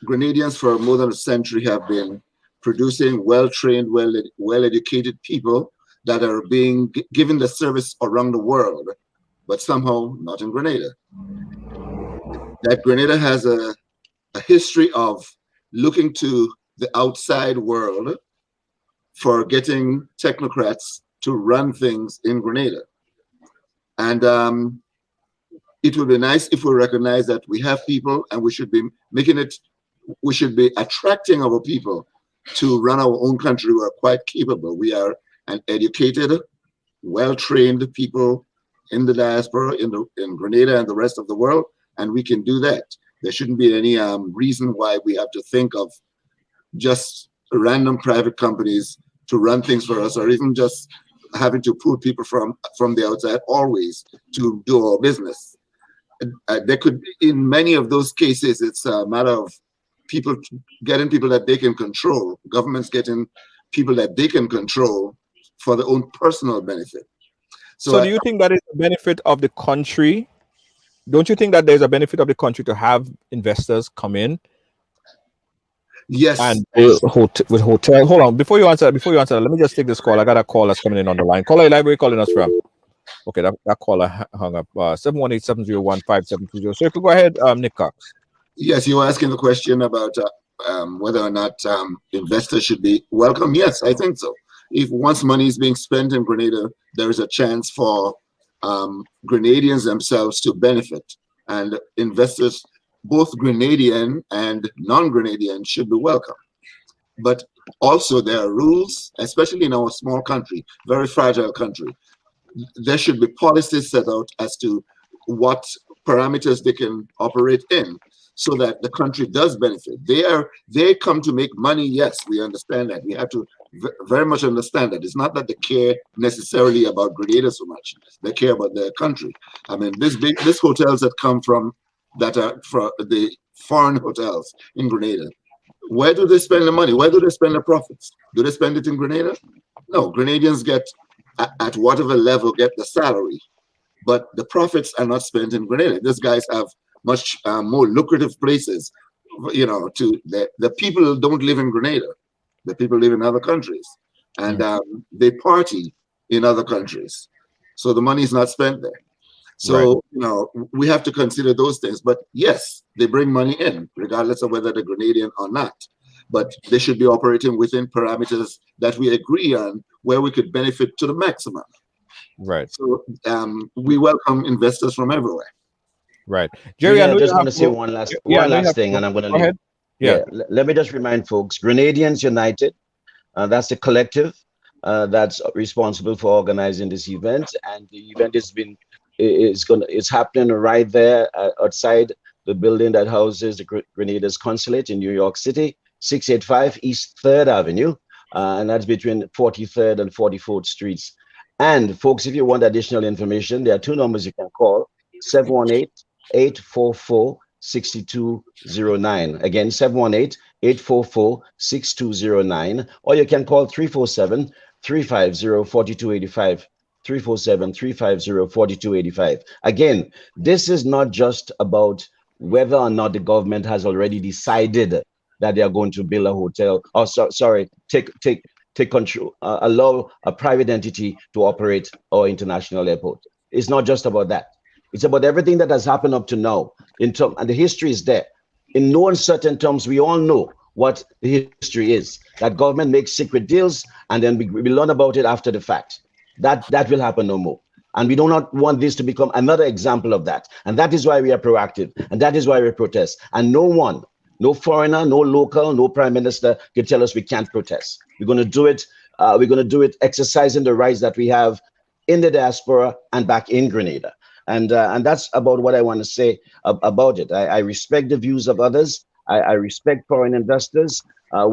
Grenadians for more than a century have been producing well-trained, well-educated people that are being given the service around the world, but somehow not in Grenada. That Grenada has a history of looking to the outside world for getting technocrats to run things in Grenada. And it would be nice if we recognize that we have people, and we should be attracting our people to run our own country who are quite capable. We are an educated, well-trained people in the diaspora, in Grenada and the rest of the world, and we can do that. There shouldn't be any reason why we have to think of just random private companies to run things for us, or even just having to pull people from the outside always to do our business. There could, in many of those cases, it's a matter of people getting people that they can control, governments getting people that they can control for their own personal benefit. So do you think that is a benefit of the country? Don't you think that there's a benefit of the country to have investors come in? Yes. And with hotel. Hold on, before you answer, let me just take this call. I got a call that's coming in on the line. Caller, library calling us from. Okay, that caller hung up. 718-701-5720. So you could go ahead, Nick Cox. Yes, you were asking the question about whether or not investors should be welcome. Yes, I think so. If once money is being spent in Grenada, there is a chance for Grenadians themselves to benefit, and investors, both Grenadian and non-Grenadian, should be welcome. But also there are rules, especially in our small country, very fragile country. There should be policies set out as to what parameters they can operate in. so that the country does benefit. They come to make money. Yes, we understand that. We have to very much understand that. It's not that they care necessarily about Grenada so much. They care about their country. I mean, this hotels that come from, that are from the foreign hotels in Grenada, where do they spend the money? Where do they spend the profits? Do they spend it in Grenada? No, Grenadians get, at whatever level, get the salary, but the profits are not spent in Grenada. These guys have much more lucrative places, you know, the people don't live in Grenada. The people live in other countries, and they party in other countries. So the money is not spent there. So, you know, we have to consider those things. But yes, they bring money in, regardless of whether they're Grenadian or not. But they should be operating within parameters that we agree on, where we could benefit to the maximum. Right. So we welcome investors from everywhere. Right. Jerry, I just want to say one last thing, and I'm going to leave. Ahead. Yeah. Let me just remind folks, Grenadians United, that's the collective that's responsible for organizing this event, and the event it's happening right there outside the building that houses the Grenada's consulate in New York City, 685 East 3rd Avenue, and that's between 43rd and 44th Streets. And folks, if you want additional information, there are two numbers you can call: 718-844-6209. Again, 718-844-6209, or you can call 347-350-4285. 347-350-4285. Again, this is not just about whether or not the government has already decided that they are going to build a hotel, or take control, allow a private entity to operate our international airport. It's not just about that. It's about everything that has happened up to now. And the history is there. In no uncertain terms, we all know what the history is. That government makes secret deals, and then we learn about it after the fact. That will happen no more. And we do not want this to become another example of that. And that is why we are proactive. And that is why we protest. And no one, no foreigner, no local, no prime minister can tell us we can't protest. We're going to do it. We're going to do it exercising the rights that we have in the diaspora and back in Grenada. And that's about what I want to say about it. I respect the views of others. I respect foreign investors, as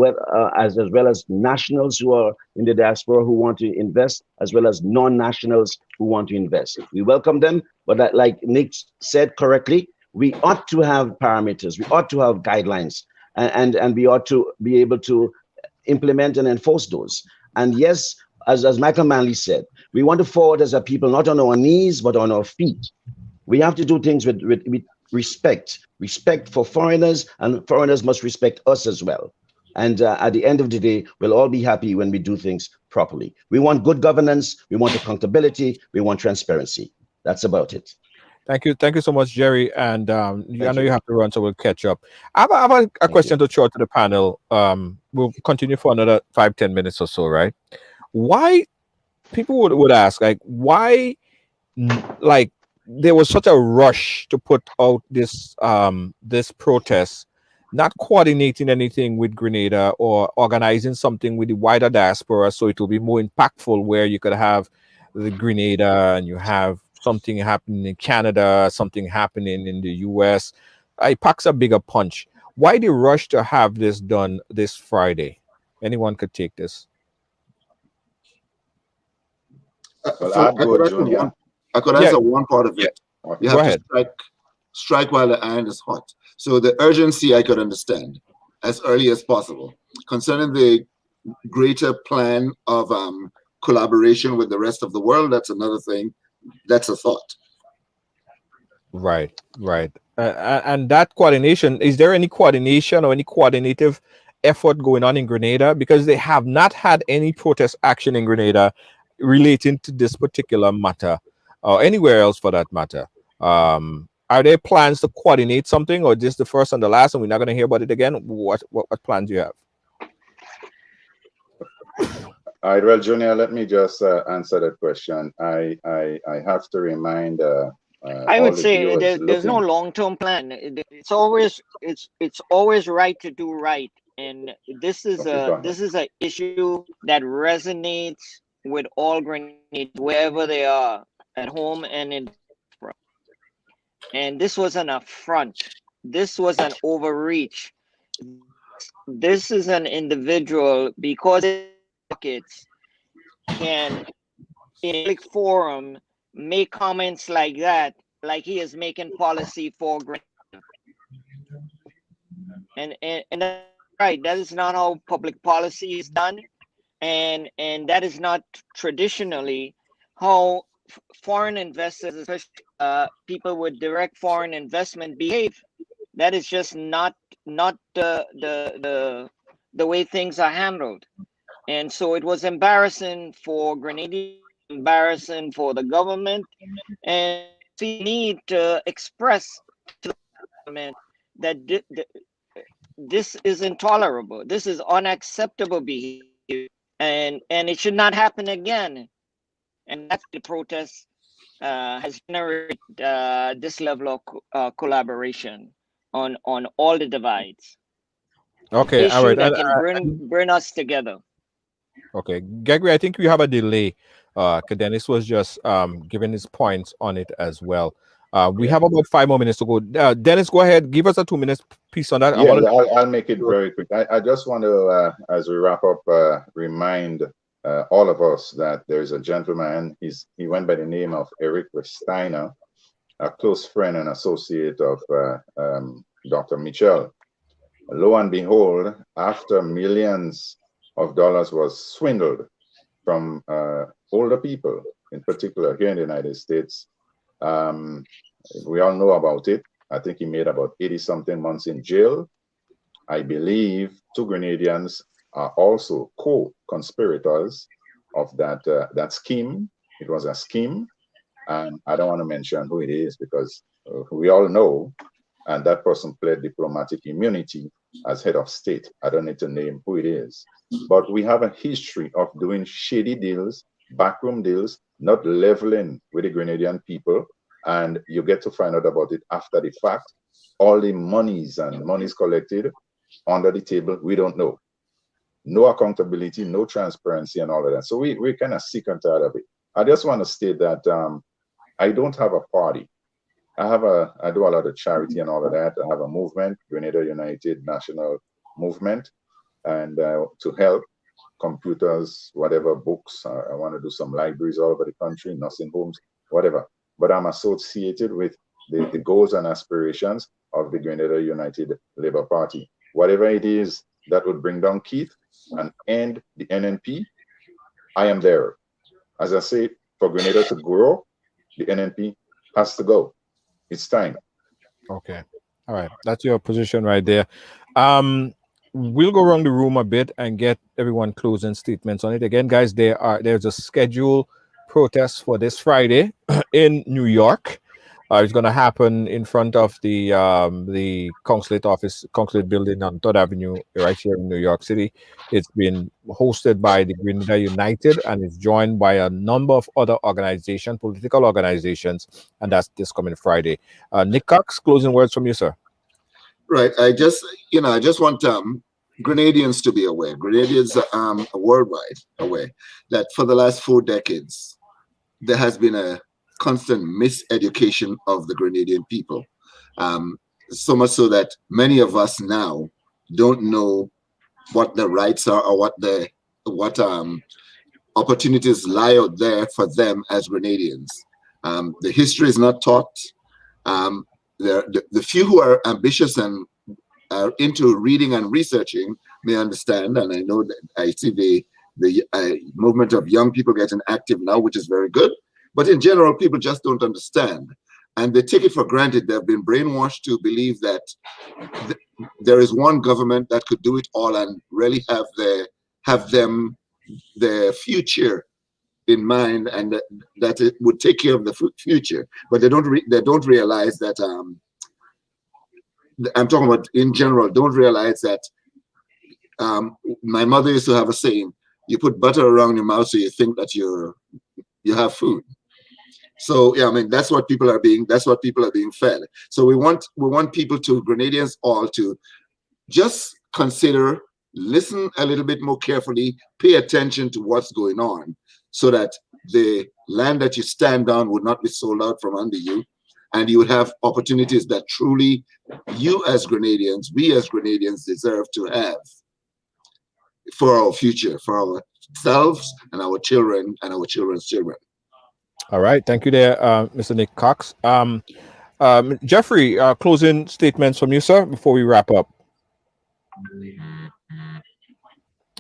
well as nationals who are in the diaspora who want to invest, as well as non-nationals who want to invest. We welcome them, but like Nick said correctly, we ought to have parameters, we ought to have guidelines, and we ought to be able to implement and enforce those. And yes, as Michael Manley said, we want to forward as a people, not on our knees, but on our feet. We have to do things with respect for foreigners, and foreigners must respect us as well. And at the end of the day, we'll all be happy when we do things properly. We want good governance, we want accountability, we want transparency. That's about it. Thank you so much, Jerry. And I know you have to run, so we'll catch up. I have a question to throw to the panel. We'll continue for another 5-10 minutes or so, right? Why people would ask, like, why, like, there was such a rush to put out this this protest, not coordinating anything with Grenada or organizing something with the wider diaspora so it will be more impactful, where you could have the Grenada and you have something happening in Canada, something happening in the US. It packs a bigger punch. Why the rush to have this done this Friday? Anyone could take this. I could answer one part of it. You have to strike while the iron is hot. So the urgency I could understand as early as possible. Concerning the greater plan of collaboration with the rest of the world, that's another thing. That's a thought. Right. And that coordination, is there any coordination or any coordinative effort going on in Grenada? Because they have not had any protest action in Grenada relating to this particular matter, or anywhere else for that matter. Are there plans to coordinate something, or just the first and the last, and we're not going to hear about it again? What plans do you have? All right, well, Junior, let me just answer that question. I have to remind I would say there's no long-term plan. It's always right to do right, and this is a issue that resonates with all Grenadians wherever they are, at home and in. And this was an affront this was an overreach. This is an individual, because pockets can in a public forum make comments like that, like he is making policy for Grenada. And that's right. That is not how public policy is done, and that is not traditionally how foreign investors, especially people with direct foreign investment, behave. That is just not the way things are handled. And so it was embarrassing for Grenadians, embarrassing for the government, and we need to express to the government that this is intolerable. This is unacceptable behavior, and it should not happen again. And that's the protest has generated this level of collaboration on all the divides. Okay, all right. That can bring us together. Okay, Gregory, I think we have a delay. Dennis was just giving his points on it as well. We have about 5 more minutes to go. Dennis, go ahead. Give us a 2 minutes piece on that. Yeah, I'll make it very quick. I just want to, as we wrap up, remind all of us that there's a gentleman. He went by the name of Eric Steiner, a close friend and associate of Dr. Mitchell. Lo and behold, after millions of dollars was swindled from older people, in particular here in the United States. We all know about it. I think he made about 80-something months in jail. I believe 2 Grenadians are also co-conspirators of that scheme. It was a scheme, and I don't want to mention who it is because we all know, and that person pled diplomatic immunity as head of state. I don't need to name who it is. But we have a history of doing shady deals, backroom deals, not leveling with the Grenadian people, and you get to find out about it after the fact. All the monies collected under the table, we don't know. No accountability, no transparency, and all of that. So we're kind of sick and tired of it. I just want to state that I don't have a party. I do a lot of charity and all of that. I have a movement, Grenada United National Movement, and to help computers, whatever, books. I want to do some libraries all over the country, nursing homes, whatever. But I'm associated with the goals and aspirations of the Grenada United Labour Party. Whatever it is that would bring down Keith and end the NNP, I am there. As I say, for Grenada to grow, the NNP has to go. It's time. Okay. All right. That's your position right there. We'll go around the room a bit and get everyone closing statements on it. Again, guys, there's a scheduled protest for this Friday in New York. It's going to happen in front of the consulate building on 3rd Avenue right here in New York City. It's been hosted by the Grenada United and it's joined by a number of other organizations, political organizations, and that's this coming Friday. Nick Cox, closing words from you, sir. Right. I just want Grenadians to be aware, Grenadians worldwide aware, that for the last 4 decades, there has been a constant miseducation of the Grenadian people. So much so that many of us now don't know what the rights are or what opportunities lie out there for them as Grenadians. The history is not taught. The few who are ambitious and are into reading and researching may understand, and I know that I see the movement of young people getting active now, which is very good. But in general, people just don't understand. And they take it for granted. They've been brainwashed to believe that there is one government that could do it all and really have their future in mind, and that it would take care of the future. But they don't realize that, I'm talking about in general, don't realize that my mother used to have a saying, you put butter around your mouth so you think that you have food. So yeah, I mean that's what people are being fed. So we want people to, Grenadians all, to just consider, listen a little bit more carefully, pay attention to what's going on, so that the land that you stand on would not be sold out from under you, and you would have opportunities that truly you as Grenadians, we as Grenadians deserve to have for our future, for ourselves and our children and our children's children. All right. Thank you there, Mr. Nick Cox. Jeffrey, closing statements from you, sir, before we wrap up.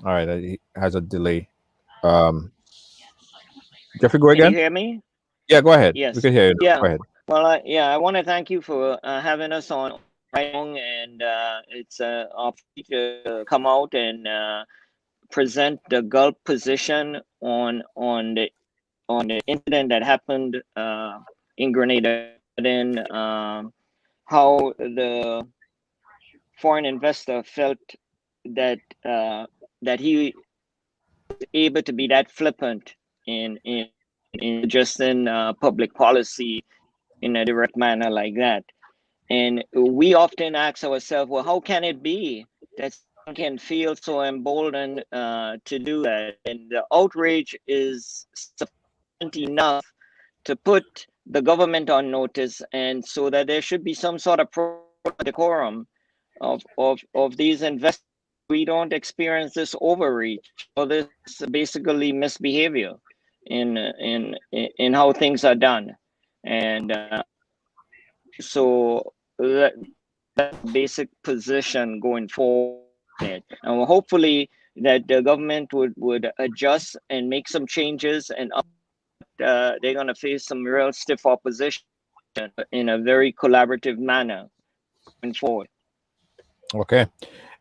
All right. He has a delay. Jeffrey, go again. Can you hear me? Yeah, go ahead. Yes. We can hear you. Yeah. Go ahead. Well, I want to thank you for having us on Ridealong, and it's an opportunity to come out and present the Gulf position on the incident that happened in Grenada, and how the foreign investor felt that that he was able to be that flippant in adjusting public policy in a direct manner like that. And we often ask ourselves, well, how can it be that someone can feel so emboldened to do that? And the outrage is sufficient enough to put the government on notice, and so that there should be some sort of decorum of these investors. We don't experience this overreach or this basically misbehavior in how things are done. And so that basic position going forward, and hopefully that the government would adjust and make some changes, and they're going to face some real stiff opposition in a very collaborative manner going forward. Okay.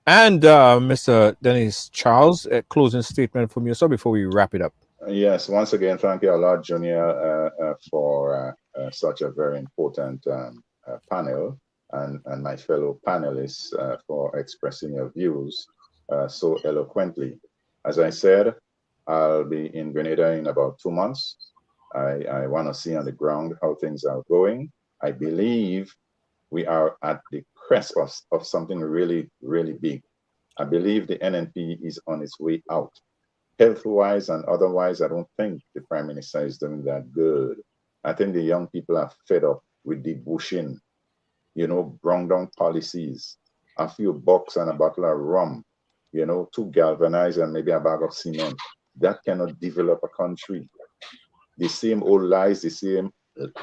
And Mr. Dennis Charles, a closing statement from you, sir, before we wrap it up. Yes, once again, thank you a lot, Junior, for such a very important panel, and my fellow panelists for expressing your views so eloquently. As I said, I'll be in Grenada in about 2 months. I want to see on the ground how things are going. I believe we are at the crest of something really, really big. I believe the NNP is on its way out. Health-wise and otherwise, I don't think the Prime Minister is doing that good. I think the young people are fed up with the bushing, brown down policies, a few bucks and a bottle of rum, to galvanize and maybe a bag of cement. That cannot develop a country. The same old lies, the same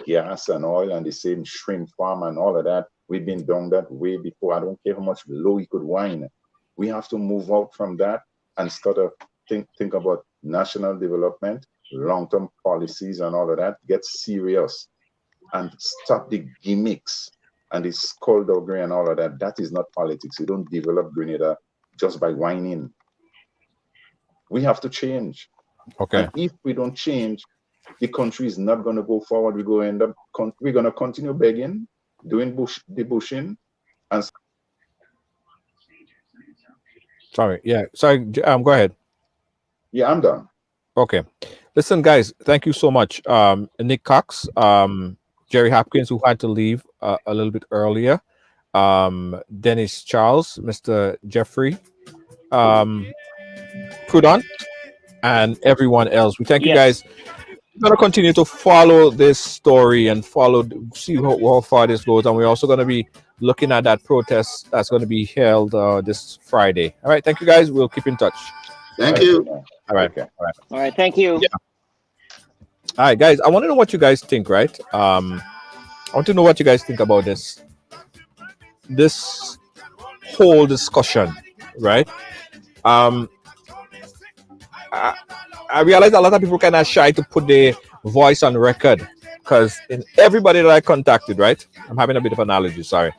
gas and oil and the same shrimp farm and all of that, we've been down that way before. I don't care how much low we could whine. We have to move out from that and start to think about national development, long-term policies and all of that. Get serious and stop the gimmicks and the skullduggery and all of that. That is not politics. You don't develop Grenada just by whining. We have to change. Okay. And if we don't change, the country is not going to go forward. We're going to continue begging, doing the bushing, and sorry. Yeah. Sorry. Go ahead. Yeah, I'm done. Okay. Listen, guys, thank you so much. Nick Cox, Jerry Hopkins, who had to leave a little bit earlier, Dennis Charles, Mr. Jeffrey, Prudent, and everyone else. We thank you guys. We're going to continue to follow this story and see how far this goes. And we're also going to be looking at that protest that's going to be held this Friday. All right. Thank you, guys. We'll keep in touch. Thank you. All right. Okay. All right. Thank you. Yeah. All right, guys. I want to know what you guys think, right? I want to know what you guys think about this whole discussion, right? I realize a lot of people kind of shy to put their voice on record, because in everybody that I contacted, right? I'm having a bit of an allergy. Sorry.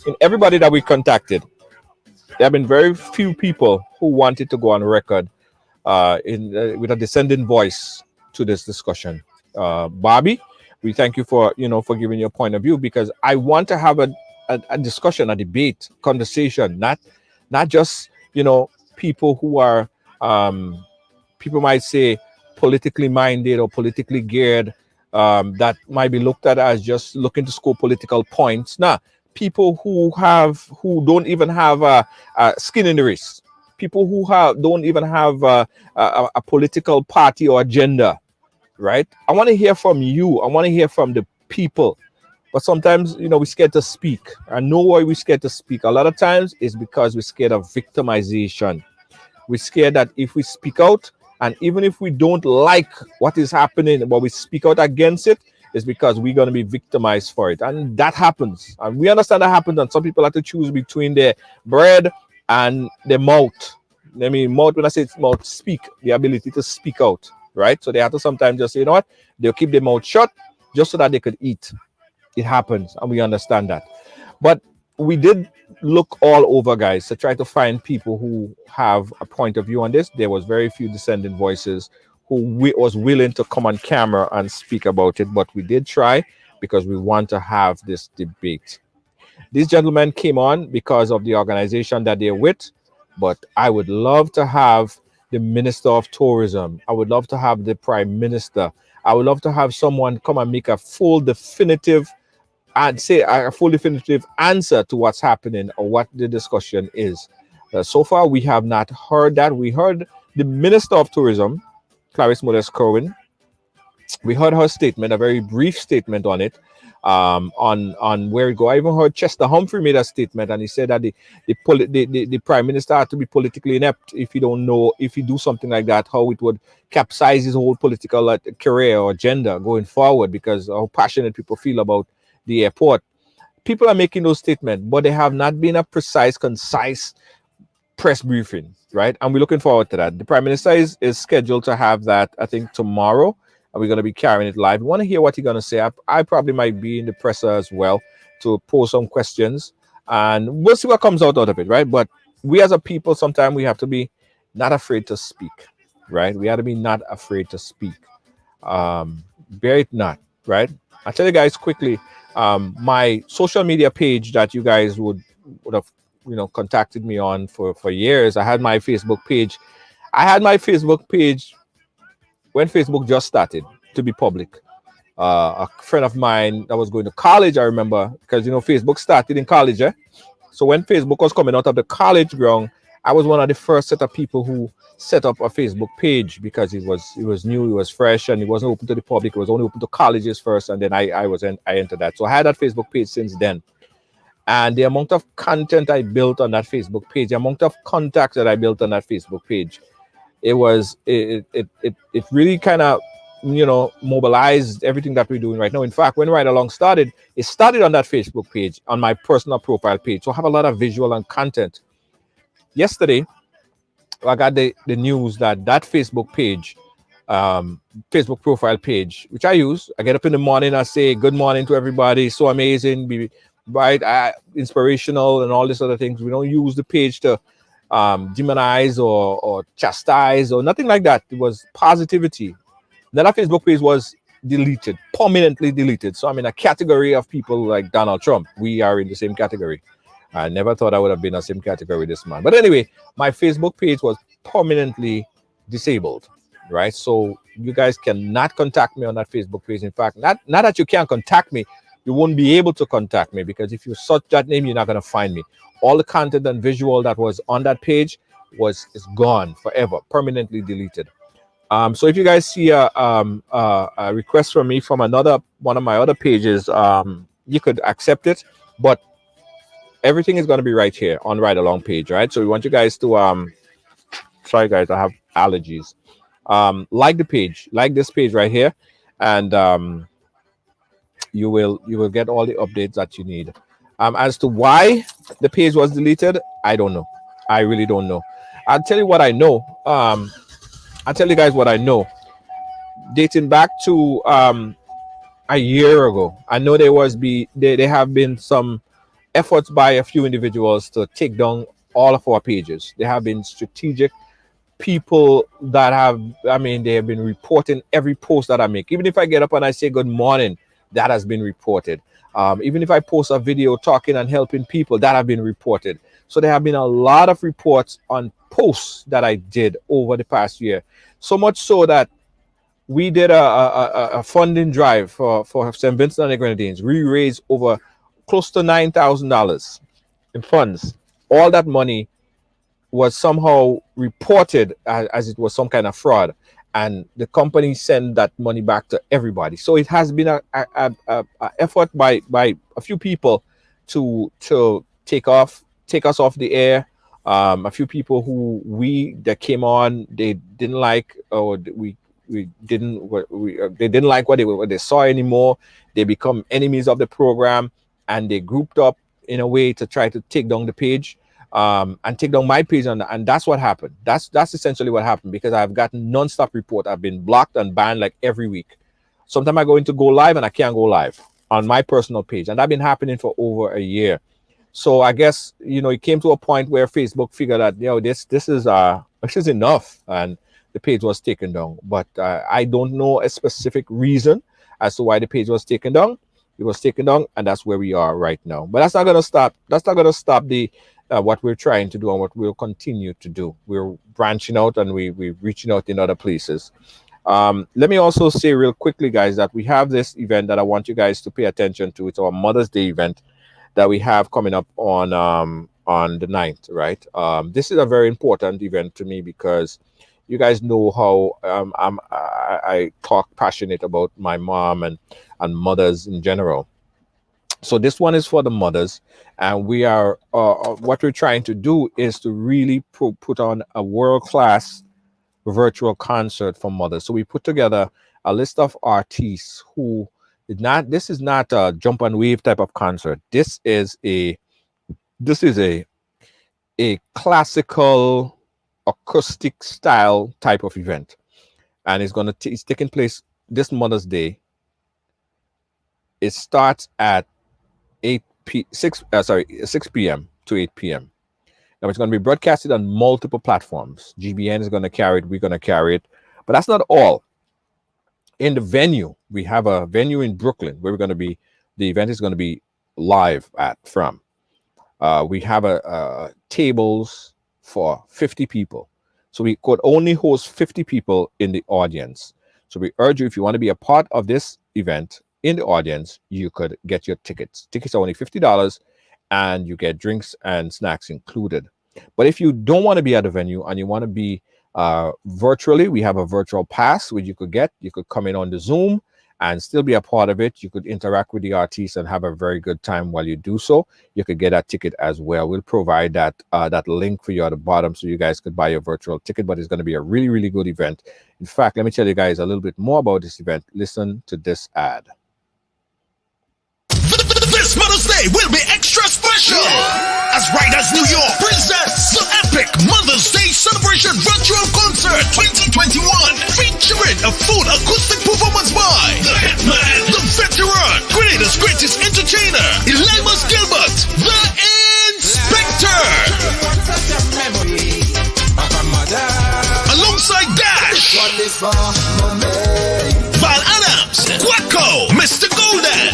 In everybody that we contacted, there have been very few people who wanted to go on record with a dissenting voice to this discussion. Bobby, we thank you for giving your point of view, because I want to have a discussion, a debate, conversation, not just people who are people might say politically minded or politically geared, that might be looked at as just looking to score political points. Nah, people who don't even have a skin in the race, people who don't even have a political party or agenda, right? I want to hear from you. I want to hear from the people. But sometimes, you know, we're scared to speak. I know why we're scared to speak. A lot of times it's because we're scared of victimization. We're scared that if we speak out, and even if we don't like what is happening, but we speak out against it, it's because we're going to be victimized for it. And that happens. And we understand that happens. And some people have to choose between their bread and their mouth. I mean, mouth, when I say it's mouth, speak, the ability to speak out, right? So they have to sometimes just say, you know what? They'll keep their mouth shut just so that they could eat. It happens, and we understand that. But we did look all over, guys, to try to find people who have a point of view on this. There was very few dissenting voices who was willing to come on camera and speak about it, but we did try because we want to have this debate. These gentlemen came on because of the organization that they're with, but I would love to have the Minister of Tourism. I would love to have the Prime Minister. I would love to have someone come and make a full definitive and say a full definitive answer to what's happening or what the discussion is. So far, we have not heard that. We heard the Minister of Tourism, Clarice Modest Kerwin. We heard her statement, a very brief statement on it, on where it go. I even heard Chester Humphrey made a statement, and he said that the Prime Minister had to be politically inept if you don't know, if you do something like that, how it would capsize his whole political career or agenda going forward, because how passionate people feel about the airport. People are making those statements, but they have not been a precise, concise press briefing, right? And we're looking forward to that. The Prime Minister is scheduled to have that, I think, tomorrow, and we're going to be carrying it live. We want to hear what he's going to say. I probably might be in the presser as well to pose some questions, and we'll see what comes out of it, right? But we as a people, sometimes we have to be not afraid to speak, right? We have to be not afraid to speak. Bear it not, right? I'll tell you guys quickly, my social media page that you guys would have, you know, contacted me on for years. I had my Facebook page. I had my Facebook page when Facebook just started to be public. A friend of mine that was going to college, I remember, because, you know, Facebook started in college, eh? So when Facebook was coming out of the college ground, I was one of the first set of people who set up a Facebook page because it was new, it was fresh, and it wasn't open to the public. It was only open to colleges first, and then I entered that. So I had that Facebook page since then. And the amount of content I built on that Facebook page, the amount of contacts that I built on that Facebook page, it really kind of, you know, mobilized everything that we're doing right now. In fact, when Ridealong started, it started on that Facebook page, on my personal profile page. So I have a lot of visual and content. Yesterday, I got the news that Facebook page, Facebook profile page, which I use, I get up in the morning, I say good morning to everybody, so amazing, be bright, inspirational, and all these other things. We don't use the page to demonize or chastise or nothing like that. It was positivity. Then that Facebook page was deleted, permanently deleted. So I'm in a category of people like Donald Trump. We are in the same category. I never thought I would have been in the same category with this man. But anyway, my Facebook page was permanently disabled, right? So you guys cannot contact me on that Facebook page. In fact, not that you can't contact me, you won't be able to contact me, because if you search that name, you're not going to find me. All the content and visual that was on that page is gone forever, permanently deleted. So if you guys see a request from me from one of my other pages, you could accept it, but everything is going to be right here on Ridealong page, right? So we want you guys to sorry guys, I have allergies. Like the page, like this page right here, and you will get all the updates that you need. As to why the page was deleted, I don't know. I really don't know. I'll tell you what I know. I'll tell you guys what I know. Dating back to a year ago, I know there have been some efforts by a few individuals to take down all of our pages. There have been strategic people that they have been reporting every post that I make. Even if I get up and I say good morning, that has been reported. Even if I post a video talking and helping people, that have been reported. So there have been a lot of reports on posts that I did over the past year. So much so that we did a funding drive for St. Vincent and the Grenadines. We raised over close to $9,000 in funds. All that money was somehow reported as it was some kind of fraud. and the company send that money back to everybody. So it has been a effort by a few people to take us off the air. A few people that came on, they didn't like, or they didn't like what they saw anymore. They become enemies of the program, and they grouped up in a way to try to take down the page, and take down my page, and that's what happened. That's essentially what happened, because I've gotten non-stop report. I've been blocked and banned like every week. Sometimes I go live and I can't go live on my personal page, and that's been happening for over a year. So I guess, it came to a point where Facebook figured that, this is enough, and the page was taken down. But I don't know a specific reason as to why the page was taken down. It was taken down, and that's where we are right now. But that's not going to stop. That's not going to stop the what we're trying to do and what we'll continue to do. We're branching out, and we're reaching out in other places. Let me also say real quickly, guys, that we have this event that I want you guys to pay attention to. It's our Mother's Day event that we have coming up on the 9th, right? This is a very important event to me, because you guys know how I talk passionate about my mom and mothers in general. So this one is for the mothers, and we are what we're trying to do is to really put on a world-class virtual concert for mothers. So we put together a list of artists who this is not a jump and wave type of concert. This is a classical acoustic style type of event, and it's taking place this Mother's Day. It starts at 6 p.m. to 8 p.m. Now it's going to be broadcasted on multiple platforms. GBN is going to carry it. We're going to carry it, but that's not all. In the venue, we have a venue in Brooklyn where the event is going to be live from. We have tables for 50 people. So we could only host 50 people in the audience. So we urge you, if you want to be a part of this event in the audience, you could get your tickets. Tickets are only $50, and you get drinks and snacks included. But if you don't want to be at the venue and you want to be virtually, we have a virtual pass which you could come in on the Zoom and still be a part of it. You could interact with the artists and have a very good time while you do so. You could get that ticket as well. We'll provide that link for you at the bottom so you guys could buy your virtual ticket, but it's going to be a really, really good event. In fact, let me tell you guys a little bit more about this event. Listen to this ad. This Mother's Day will be extra special as Riders New York presents the epic Mother's Day Celebration Virtual Concert 2021, featuring a full acoustic performance by the Hitman, the Veteran, Grenada's greatest entertainer, Elimas Gilbert, the Inspector, alongside Dash, Val Adams, Quacko, Mr. Golden,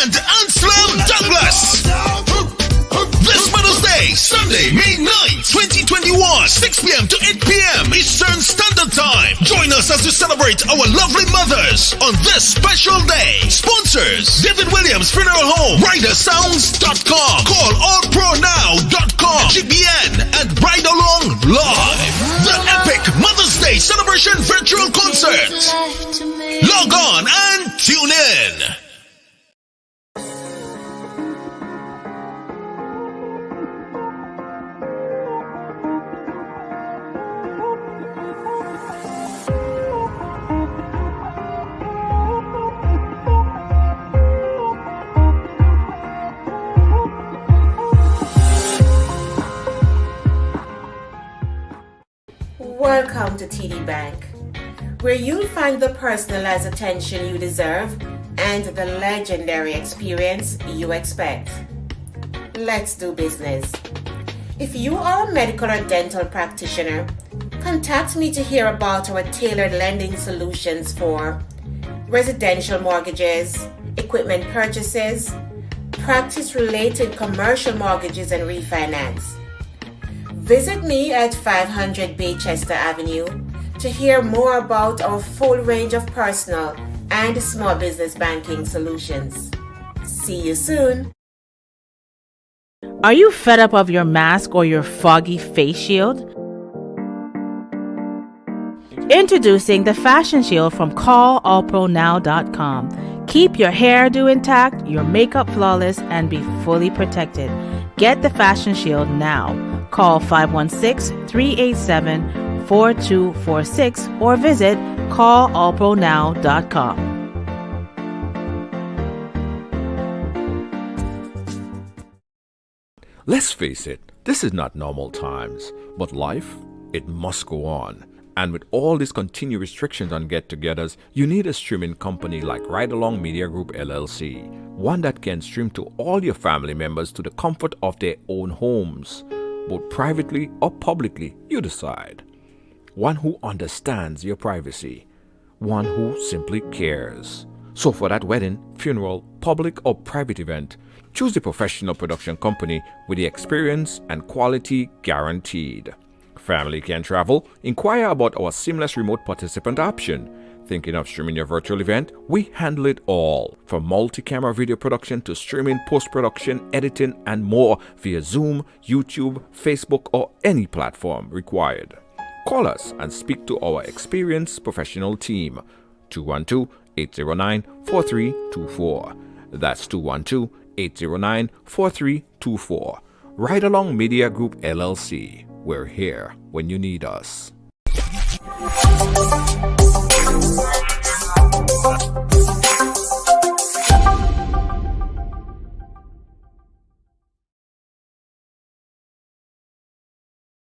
and Anselm Douglas. This Mother's Day, Sunday, May 9th, 2021, 6 p.m. to 8 p.m. Eastern Standard Time. Join us as we celebrate our lovely mothers on this special day. Sponsors: David Williams Funeral Home, RiderSounds.com, Call AllProNow.com, GBN, and Ridealong Live. The epic Mother's Day Celebration Virtual Concert. Log on and tune in. Welcome to TD Bank, where you'll find the personalized attention you deserve and the legendary experience you expect. Let's do business. If you are a medical or dental practitioner, contact me to hear about our tailored lending solutions for residential mortgages, equipment purchases, practice-related commercial mortgages and refinance. Visit me at 500 Baychester Avenue to hear more about our full range of personal and small business banking solutions. See you soon. Are you fed up of your mask or your foggy face shield? Introducing the Fashion Shield from callallpronow.com. Keep your hairdo intact, your makeup flawless, and be fully protected. Get the Fashion Shield now. Call 516-387-4246 or visit callallpronow.com. Let's face it, this is not normal times, but life, it must go on. And with all these continued restrictions on get-togethers, you need a streaming company like Ridealong Media Group LLC, one that can stream to all your family members to the comfort of their own homes, both privately or publicly, you decide. One who understands your privacy, one who simply cares. So for that wedding, funeral, public or private event, choose the professional production company with the experience and quality guaranteed. Family can travel? Inquire about our seamless remote participant option. Thinking of streaming your virtual event? We handle it all. From multi-camera video production to streaming, post-production, editing, and more via Zoom, YouTube, Facebook, or any platform required. Call us and speak to our experienced professional team. 212-809-4324. That's 212-809-4324. Ridealong Media Group LLC. We're here when you need us.